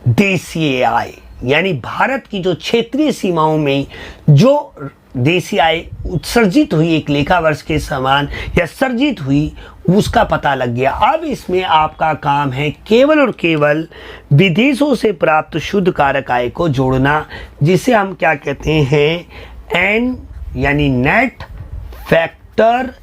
देशीय आय, यानी भारत की जो क्षेत्रीय सीमाओं में जो देशी आय उत्सर्जित हुई एक लेखा वर्ष के समान या सर्जित हुई उसका पता लग गया। अब इसमें आपका काम है केवल और केवल विदेशों से प्राप्त शुद्ध कारक आय को जोड़ना, जिसे हम क्या कहते हैं, एन यानी net factor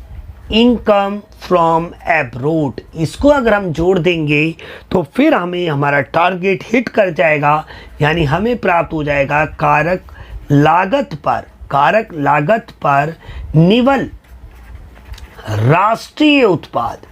income from abroad. इसको अगर हम जोड़ देंगे तो फिर हमें हमारा टारगेट हिट कर जाएगा, यानी हमें प्राप्त हो जाएगा कारक लागत पर निवल राष्ट्रीय उत्पाद।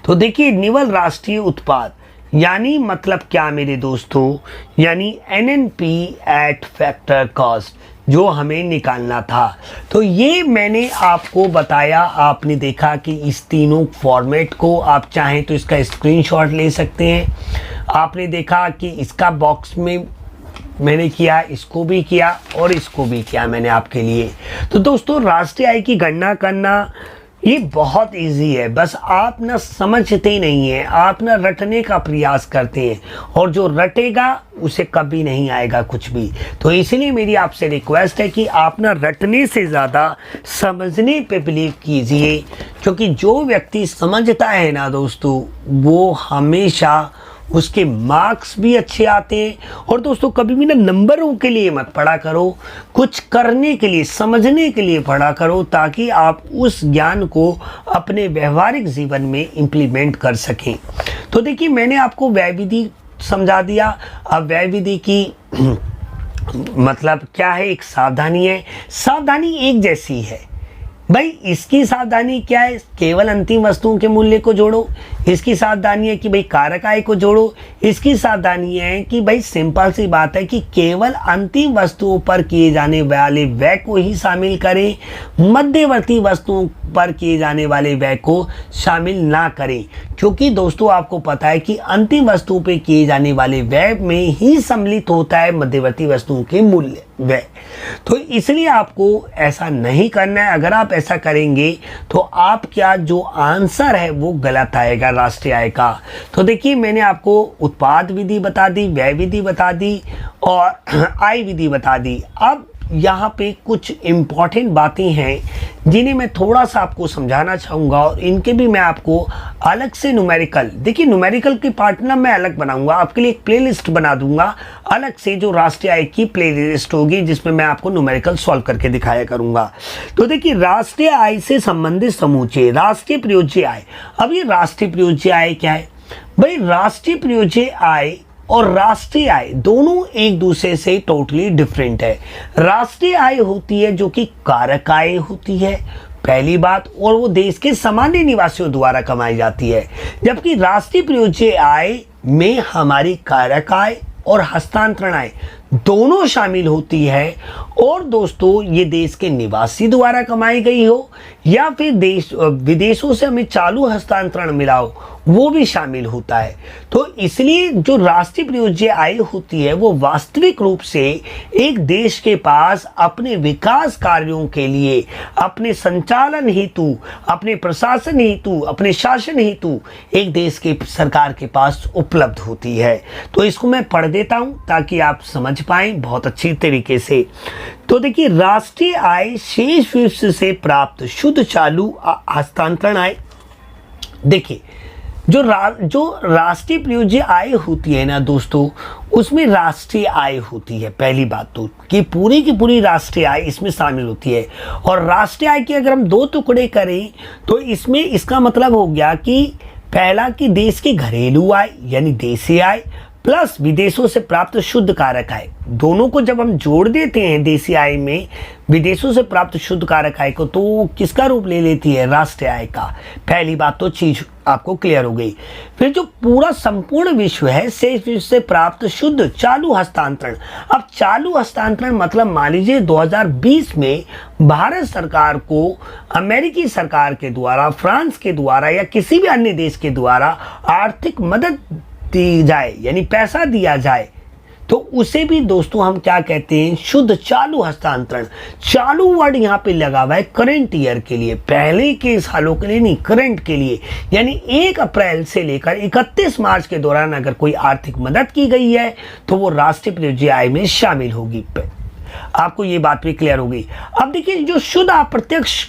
तो देखिए निवल राष्ट्रीय उत्पाद यानी मतलब क्या मेरे दोस्तों, यानी एनएनपी एट फैक्टर कॉस्ट जो हमें निकालना था। तो ये मैंने आपको बताया, आपने देखा कि इस तीनों फॉर्मेट को आप चाहें तो इसका स्क्रीनशॉट ले सकते हैं। आपने देखा कि इसका बॉक्स में मैंने किया, इसको भी किया और इसको भी किया मैंने आपके लिए। तो दोस्तों राष्ट्रीय आय की गणना करना ये बहुत इजी है, बस आप ना समझते नहीं हैं, आप ना रटने का प्रयास करते हैं और जो रटेगा उसे कभी नहीं आएगा कुछ भी। तो इसलिए मेरी आपसे रिक्वेस्ट है कि आप ना रटने से ज़्यादा समझने पे बिलीव कीजिए, क्योंकि जो व्यक्ति समझता है ना दोस्तों वो हमेशा उसके मार्क्स भी अच्छे आते हैं। और दोस्तों कभी भी ना नंबरों के लिए मत पढ़ा करो, कुछ करने के लिए, समझने के लिए पढ़ा करो, ताकि आप उस ज्ञान को अपने व्यवहारिक जीवन में इम्प्लीमेंट कर सकें। तो देखिए मैंने आपको व्यय विधि समझा दिया। अब व्यय विधि की मतलब क्या है, एक सावधानी है, सावधानी एक जैसी है भाई। इसकी सावधानी क्या है, केवल अंतिम वस्तुओं के मूल्य को जोड़ो। इसकी सावधानी है कि भाई कारक आय को जोड़ो। इसकी सावधानी है कि भाई सिंपल सी बात है कि केवल अंतिम वस्तुओं पर किए जाने वाले व्यय को ही शामिल करें, मध्यवर्ती वस्तुओं पर किए जाने वाले व्यय को शामिल ना करें। क्योंकि दोस्तों आपको पता है कि अंतिम वस्तुओं पर किए जाने वाले व्यय में ही सम्मिलित होता है मध्यवर्ती वस्तुओं के मूल्य व्यय। तो इसलिए आपको ऐसा नहीं करना है। अगर आप ऐसा करेंगे तो आप क्या जो आंसर है वो गलत आएगा राष्ट्रीय आय का। तो देखिए मैंने आपको उत्पाद विधि बता दी, व्यय विधि बता दी और आय विधि बता दी। अब यहाँ पे कुछ इम्पॉर्टेंट बातें हैं जिन्हें मैं थोड़ा सा आपको समझाना चाहूँगा और इनके भी मैं आपको अलग से न्यूमेरिकल, देखिए न्यूमेरिकल की पार्ट ना मैं अलग बनाऊंगा, आपके लिए एक प्लेलिस्ट बना दूंगा अलग से जो राष्ट्रीय आय की प्लेलिस्ट होगी, जिसमें मैं आपको न्यूमेरिकल सॉल्व करके दिखाया करूंगा। तो देखिए राष्ट्रीय आय से संबंधित समूचे राष्ट्रीय प्रयोज्य आय। अब ये राष्ट्रीय प्रयोज्य आय क्या है भाई, राष्ट्रीय प्रयोज्य आय और राष्ट्रीय आय दोनों एक दूसरे से टोटली डिफरेंट है। राष्ट्रीय आय होती है जो कि कारक आय होती है पहली बात, और वो देश के सामान्य निवासियों द्वारा कमाई जाती है, जबकि राष्ट्रीय प्रयोज्य आय में हमारी कारक आय और हस्तांतरण आय दोनों शामिल होती है। और दोस्तों ये देश के निवासी द्वारा कमाई गई हो या फिर देश विदेशों से हमें चालू हस्तांतरण मिला हो वो भी शामिल होता है। तो इसलिए जो राष्ट्रीय प्रयोज्य आय होती है वो वास्तविक रूप से एक देश के पास अपने विकास कार्यों के लिए, अपने संचालन हेतु, अपने प्रशासन हेतु, अपने शासन हेतु एक देश के सरकार के पास उपलब्ध होती है। तो इसको मैं पढ़ देता हूं ताकि आप समझ पाएं बहुत अच्छी तरीके से। तो देखिए राष्ट्रीय आय शेष विश्व से प्राप्त शुद्ध चालू हस्तांतरण आय। देखिए जो राष्ट्रीय प्रयोज्य आय होती है ना दोस्तों, उसमें राष्ट्रीय आय होती है पहली बात तो, कि पूरी की पूरी राष्ट्रीय आय इसमें शामिल होती है। और राष्ट्रीय आय के अगर हम दो टुकड़े करें तो इसमें इसका मतलब हो गया कि पहला कि देश की घरेलू आय यानी देशी आय, प्लस विदेशों से प्राप्त शुद्ध कारक आय, दोनों को जब हम जोड़ देते हैं देसी आय में विदेशों से प्राप्त शुद्ध कारक आय को, तो किसका रूप ले लेती है? राष्ट्रीय आय का। पहली बात तो चीज आपको क्लियर हो गई। फिर जो पूरा संपूर्ण विश्व है शेष विश्व से प्राप्त शुद्ध चालू हस्तांतरण। अब चालू हस्तांतरण मतलब मान लीजिए 2020 में भारत सरकार को अमेरिकी सरकार के द्वारा, फ्रांस के द्वारा या किसी भी अन्य देश के द्वारा आर्थिक मदद दी जाए, यानी पैसा दिया जाए, तो उसे भी दोस्तों हम क्या कहते हैं? शुद्ध चालू हस्तांतरण। चालू वर्ड यहाँ पे लगा हुआ है करंट ईयर के लिए, पहले के सालों के लिए नहीं, करंट के लिए। यानी 1 अप्रैल से लेकर 31 मार्च के दौरान अगर कोई आर्थिक मदद की गई है तो वो राष्ट्रीय परियोजना आय में शामिल होगी। आपको ये बात भी क्लियर हो गई। अब देखिए जो शुद्ध अप्रत्यक्ष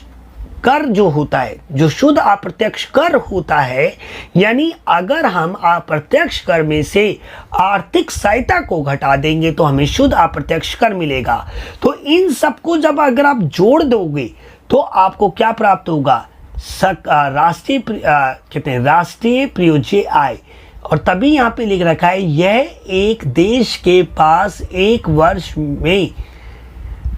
कर जो होता है, जो शुद्ध अप्रत्यक्ष कर होता है, यानी अगर हम अप्रत्यक्ष कर में से आर्थिक सहायता को घटा देंगे तो हमें शुद्ध अप्रत्यक्ष कर मिलेगा। तो इन सबको जब अगर आप जोड़ दोगे तो आपको क्या प्राप्त होगा? राष्ट्रीय कहते हैं राष्ट्रीय परियोज्य आय। और तभी यहाँ पे लिख रखा है यह एक देश के पास एक वर्ष में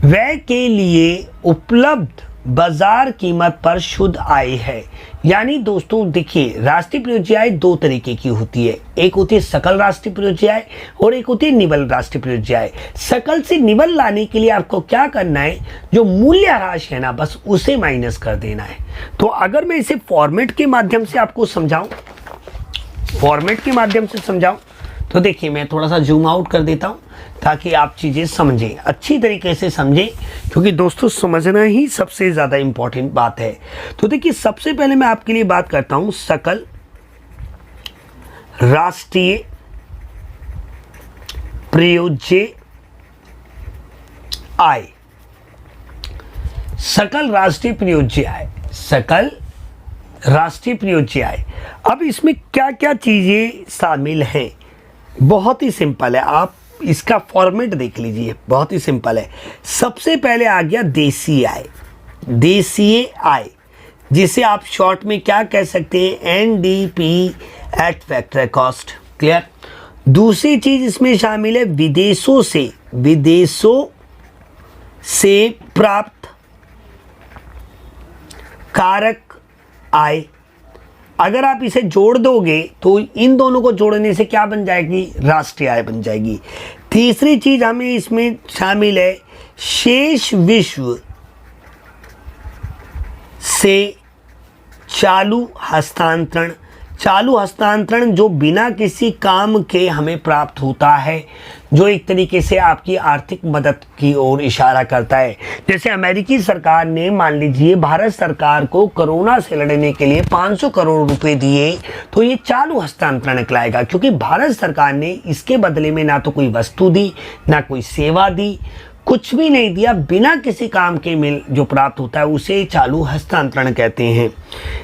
व्यय के लिए उपलब्ध बाजार कीमत पर शुद्ध आय है। यानी दोस्तों देखिए राष्ट्रीय परियोज्य आय 2 तरीके की होती है, एक होती है सकल राष्ट्रीय परियोज्य आय और एक होती है निवल राष्ट्रीय परियोज्य आय। सकल से निवल लाने के लिए आपको क्या करना है? जो मूल्य राशि है ना, बस उसे माइनस कर देना है। तो अगर मैं इसे फॉर्मेट के माध्यम से आपको समझाऊं, तो देखिए मैं थोड़ा सा जूम आउट कर देता हूं ताकि आप चीज़ें समझें, अच्छी तरीके से समझें, क्योंकि दोस्तों समझना ही सबसे ज़्यादा इम्पोर्टेंट बात है। तो देखिए सबसे पहले मैं आपके लिए बात करता हूं सकल राष्ट्रीय परियोज्य आय। सकल राष्ट्रीय परियोज्य आय, सकल राष्ट्रीय परियोज्य आय। अब इसमें क्या क्या चीज़ें शामिल हैं? बहुत ही सिंपल है, आप इसका फॉर्मेट देख लीजिए, बहुत ही सिंपल है। सबसे पहले आ गया देसी आय, देसीय आय, जिसे आप शॉर्ट में क्या कह सकते हैं? NDP eight factor cost. Clear? दूसरी चीज इसमें शामिल है विदेशों से प्राप्त कारक आय। अगर आप इसे जोड़ दोगे तो इन दोनों को जोड़ने से क्या बन जाएगी? राष्ट्रीय आय बन जाएगी। तीसरी चीज हमें इसमें शामिल है शेष विश्व से चालू हस्तांतरण। चालू हस्तांतरण जो बिना किसी काम के हमें प्राप्त होता है, जो एक तरीके से आपकी आर्थिक मदद की ओर इशारा करता है। जैसे अमेरिकी सरकार ने मान लीजिए भारत सरकार को कोरोना से लड़ने के लिए 500 करोड़ रुपए दिए, तो ये चालू हस्तांतरण कहलाएगा, क्योंकि भारत सरकार ने इसके बदले में ना तो कोई वस्तु दी, ना कोई सेवा दी, कुछ भी नहीं दिया, बिना किसी काम के मिल जो प्राप्त होता है उसे चालू हस्तांतरण कहते हैं।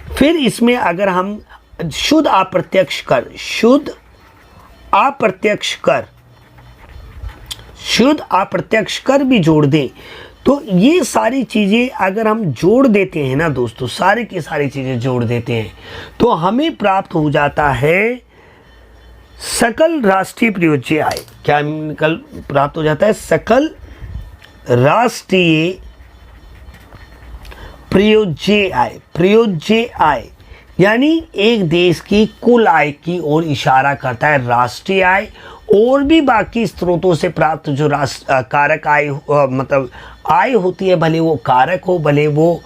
फिर इसमें अगर हम शुद्ध अप्रत्यक्ष कर भी जोड़ दें, तो ये सारी चीज़ें अगर हम जोड़ देते हैं ना दोस्तों, सारी की सारी चीज़ें जोड़ देते हैं, तो हमें प्राप्त हो जाता है सकल राष्ट्रीय परियोज्य आय। क्या निकल प्राप्त हो जाता है? सकल राष्ट्रीय परियोज्य आय। परियोज्य आय यानी एक देश की कुल आय की ओर इशारा करता है राष्ट्रीय आय, और भी बाकी स्रोतों से प्राप्त जो कारक आय मतलब आय होती है, भले वो कारक हो, भले वो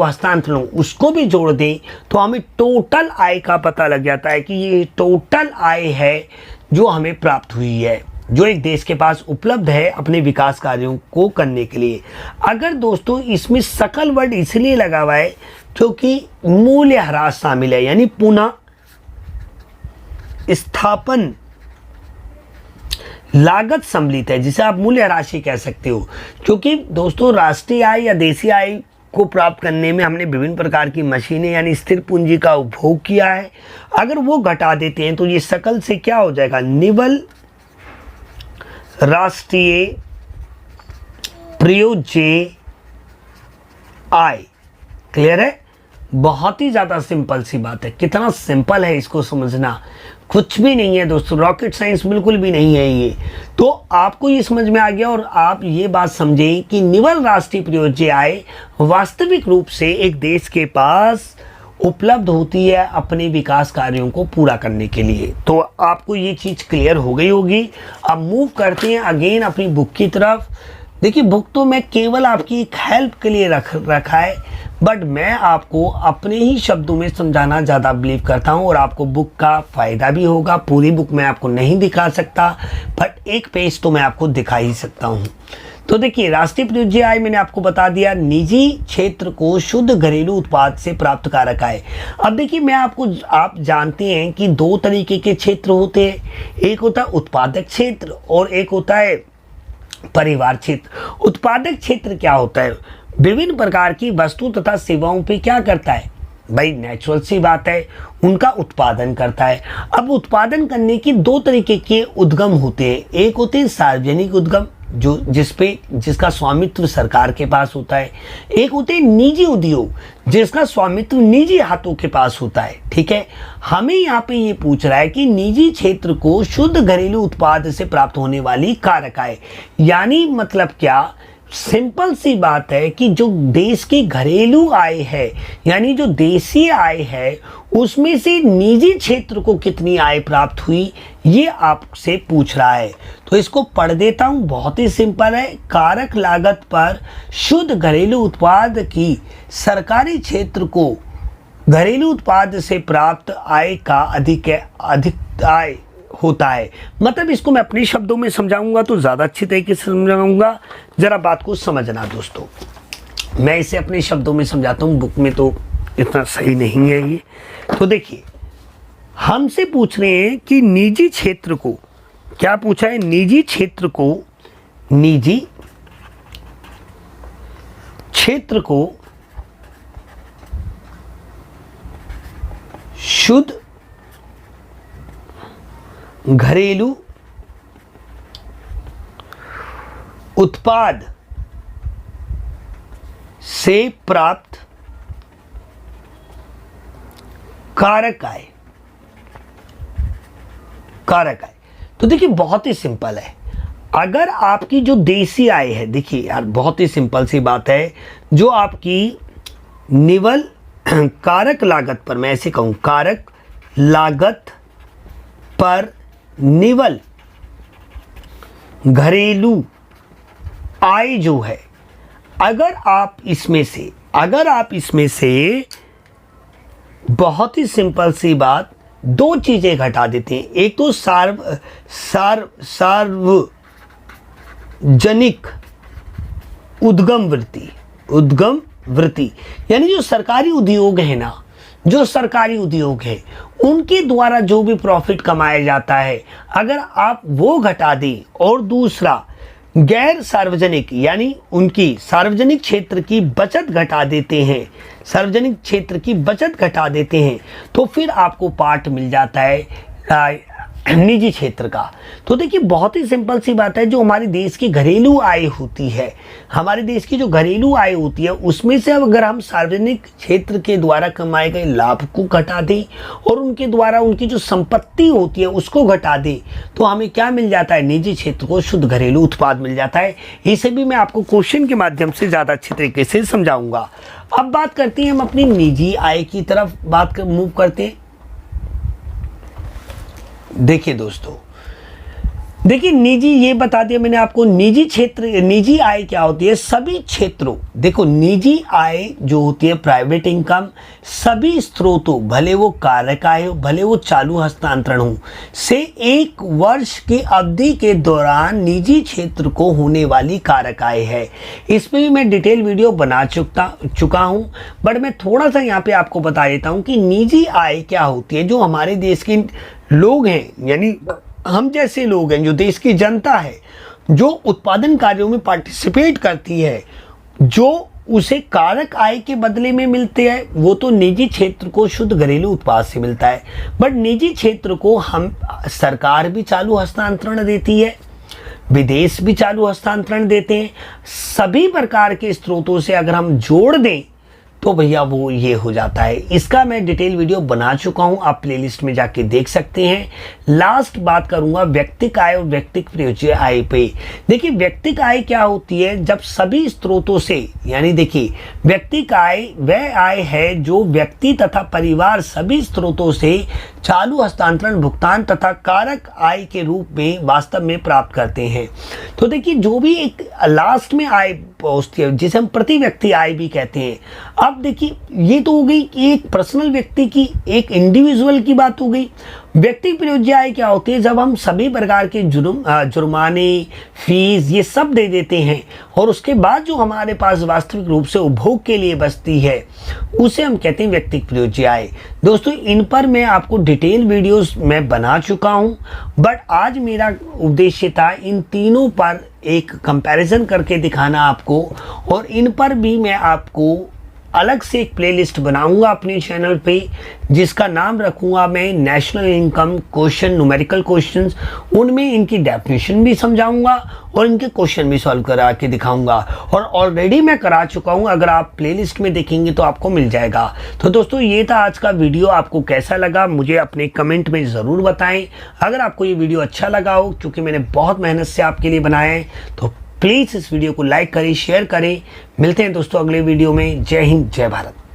हस्तांतरण हो, उसको भी जोड़ दें तो हमें टोटल आय का पता लग जाता है कि ये टोटल आय है जो हमें प्राप्त हुई है, जो एक देश के पास उपलब्ध है अपने विकास कार्यों को करने के लिए। अगर दोस्तों इसमें सकल वर्ड इसलिए लगा हुआ है क्योंकि मूल्य ह्रास शामिल है, यानी पुनः स्थापन लागत सम्मिलित है, जिसे आप मूल्य राशि कह सकते हो। क्योंकि दोस्तों राष्ट्रीय आय या देसी आय को प्राप्त करने में हमने विभिन्न प्रकार की मशीनें यानी स्थिर पूंजी का उपभोग किया है, अगर वो घटा देते हैं तो ये सकल से क्या हो जाएगा? निवल राष्ट्रीय परियोज्य आय। क्लियर है? बहुत ही ज़्यादा सिंपल सी बात है। कितना सिंपल है इसको समझना, कुछ भी नहीं है दोस्तों, रॉकेट साइंस बिल्कुल भी नहीं है ये। तो आपको ये समझ में आ गया और आप ये बात समझें कि निवल राष्ट्रीय परियोजनाएं वास्तविक रूप से एक देश के पास उपलब्ध होती है अपने विकास कार्यों को पूरा करने के लिए। तो आपको ये चीज़ क्लियर हो गई होगी। अब मूव करते हैं अगेन अपनी बुक की तरफ। देखिए बुक तो मैं केवल आपकी एक हेल्प के लिए रखा है, बट मैं आपको अपने ही शब्दों में समझाना ज़्यादा बिलीव करता हूँ और आपको बुक का फ़ायदा भी होगा। पूरी बुक मैं आपको नहीं दिखा सकता, बट एक पेज तो मैं आपको दिखा ही सकता हूँ। तो देखिए राष्ट्रीय परियोजनाएं मैंने आपको बता दिया, निजी क्षेत्र को शुद्ध घरेलू उत्पाद से प्राप्त कारक आय। अब देखिए आप जानते हैं कि दो तरीके के क्षेत्र होते हैं, एक होता है उत्पादक क्षेत्र और एक होता है परिवार क्षेत्र। उत्पादक क्षेत्र क्या होता है, विभिन्न प्रकार की वस्तु तथा सेवाओं पे क्या करता है भाई, नेचुरल सी बात है, उनका उत्पादन करता है। अब उत्पादन करने की दो तरीके के उद्गम होते हैं, एक होते हैं सार्वजनिक उद्गम जिसका स्वामित्व सरकार के पास होता है, एक होते हैं निजी उद्योग जिसका स्वामित्व निजी हाथों के पास होता है। ठीक है, हमें यहाँ पे ये पूछ रहा है कि निजी क्षेत्र को शुद्ध घरेलू उत्पाद से प्राप्त होने वाली कारक आय, यानी मतलब क्या, सिंपल सी बात है कि जो देश की घरेलू आय है यानी जो देशीय आय है उसमें से निजी क्षेत्र को कितनी आय प्राप्त हुई, ये आपसे पूछ रहा है। तो इसको पढ़ देता हूँ, बहुत ही सिंपल है। कारक लागत पर शुद्ध घरेलू उत्पाद की सरकारी क्षेत्र को घरेलू उत्पाद से प्राप्त आय का अधिक आय होता है। मतलब इसको मैं अपने शब्दों में समझाऊंगा तो ज़्यादा अच्छी तरीके से समझाऊंगा, ज़रा बात को समझना दोस्तों। मैं इसे अपने शब्दों में समझाता हूँ, बुक में तो इतना सही नहीं है ये। तो देखिए हमसे पूछ रहे हैं कि निजी क्षेत्र को, क्या पूछा है, निजी क्षेत्र को शुद्ध घरेलू उत्पाद से प्राप्त कारक आय। तो देखिए बहुत ही सिंपल है, अगर आपकी जो देशी आय है, देखिए यार बहुत ही सिंपल सी बात है, जो आपकी निवल कारक लागत पर, मैं ऐसे कहूं कारक लागत पर निवल घरेलू आय जो है, अगर आप इसमें से बहुत ही सिंपल सी बात दो चीजें घटा देते हैं, एक तो सार्वजनिक उद्गम वृत्ति यानी जो सरकारी उद्योग है ना, जो सरकारी उद्योग है उनके द्वारा जो भी प्रॉफिट कमाया जाता है, अगर आप वो घटा दें, और दूसरा गैर सार्वजनिक यानी उनकी सार्वजनिक क्षेत्र की बचत घटा देते हैं, तो फिर आपको पार्ट मिल जाता है निजी क्षेत्र का। तो देखिए बहुत ही सिंपल सी बात है, जो हमारे देश की घरेलू आय होती है, उसमें से अगर हम सार्वजनिक क्षेत्र के द्वारा कमाए गए लाभ को घटा दें और उनके द्वारा उनकी जो संपत्ति होती है उसको घटा दें, तो हमें क्या मिल जाता है, निजी क्षेत्र को शुद्ध घरेलू उत्पाद मिल जाता है। इसे भी मैं आपको क्वेश्चन के माध्यम से ज़्यादा अच्छे तरीके से समझाऊंगा। अब बात करते हैं हम अपनी निजी आय की तरफ, मूव करते हैं। देखिए दोस्तों, देखिए निजी, ये बता दिया मैंने आपको, निजी आय क्या होती है, सभी क्षेत्रों, देखो निजी आय जो होती है प्राइवेट इनकम, सभी स्रोतों, भले वो कारक आय हो, भले वो चालू हस्तांतरण हो, से एक वर्ष की अवधि के दौरान निजी क्षेत्र को होने वाली कारक आय है। इस पर भी मैं डिटेल वीडियो बना चुका हूं, बट मैं थोड़ा सा यहाँ पे आपको बता देता हूँ कि निजी आय क्या होती है। जो हमारे देश के लोग हैं, यानी हम जैसे लोग हैं, जो देश की जनता है, जो उत्पादन कार्यों में पार्टिसिपेट करती है, जो उसे कारक आय के बदले में मिलते हैं, वो तो निजी क्षेत्र को शुद्ध घरेलू उत्पाद से मिलता है। बट निजी क्षेत्र को हम सरकार भी चालू हस्तांतरण देती है, विदेश भी चालू हस्तांतरण देते हैं। सभी प्रकार के स्रोतों से अगर हम जोड़ दें तो भैया वो ये हो जाता है। इसका मैं डिटेल वीडियो बना चुका हूं, आप प्लेलिस्ट में जाके देख सकते हैं। लास्ट बात करूंगा व्यक्तिक आय और व्यक्तिक प्रयोज्य आय पे। देखिए व्यक्तिक आय क्या होती है, जब सभी स्रोतों से, यानी देखिए व्यक्तिक आय वह आय है जो व्यक्ति तथा परिवार सभी स्रोतों से चालू हस्तांतरण भुगतान तथा कारक आय के रूप में वास्तव में प्राप्त करते हैं। तो देखिए जो भी एक लास्ट में आय पहुंचती है जिसे हम प्रति व्यक्ति आय भी कहते हैं। अब देखिए ये तो हो गई कि एक पर्सनल व्यक्ति की, एक इंडिविजुअल की बात हो गई। व्यक्तिगत प्रयोज्य आय क्या होती है, जब हम सभी प्रकार के जुर्माने, फीस ये सब दे देते हैं और उसके बाद जो हमारे पास वास्तविक रूप से उपभोग के लिए बचती है उसे हम कहते हैं व्यक्तिगत प्रयोज्य आय। दोस्तों इन पर मैं आपको डिटेल वीडियोस मैं बना चुका हूं, बट आज मेरा उद्देश्य था इन तीनों पर एक कंपैरिजन करके दिखाना आपको, और इन पर भी मैं आपको अलग से एक प्लेलिस्ट बनाऊंगा अपने चैनल पे, जिसका नाम रखूंगा मैं national income question, numerical questions. उनमें इनकी डेफिनेशन भी समझाऊंगा और इनके क्वेश्चन भी सॉल्व करा के दिखाऊंगा, और ऑलरेडी मैं करा चुका हूं, अगर आप प्लेलिस्ट में देखेंगे तो आपको मिल जाएगा। तो दोस्तों ये था आज का वीडियो, आपको कैसा लगा मुझे अपने कमेंट में ज़रूर बताएं। अगर आपको ये वीडियो अच्छा लगा हो, क्योंकि मैंने बहुत मेहनत से आपके लिए बनाया है, तो प्लीज़ इस वीडियो को लाइक करें, शेयर करें। मिलते हैं दोस्तों अगले वीडियो में। जय हिंद, जय भारत।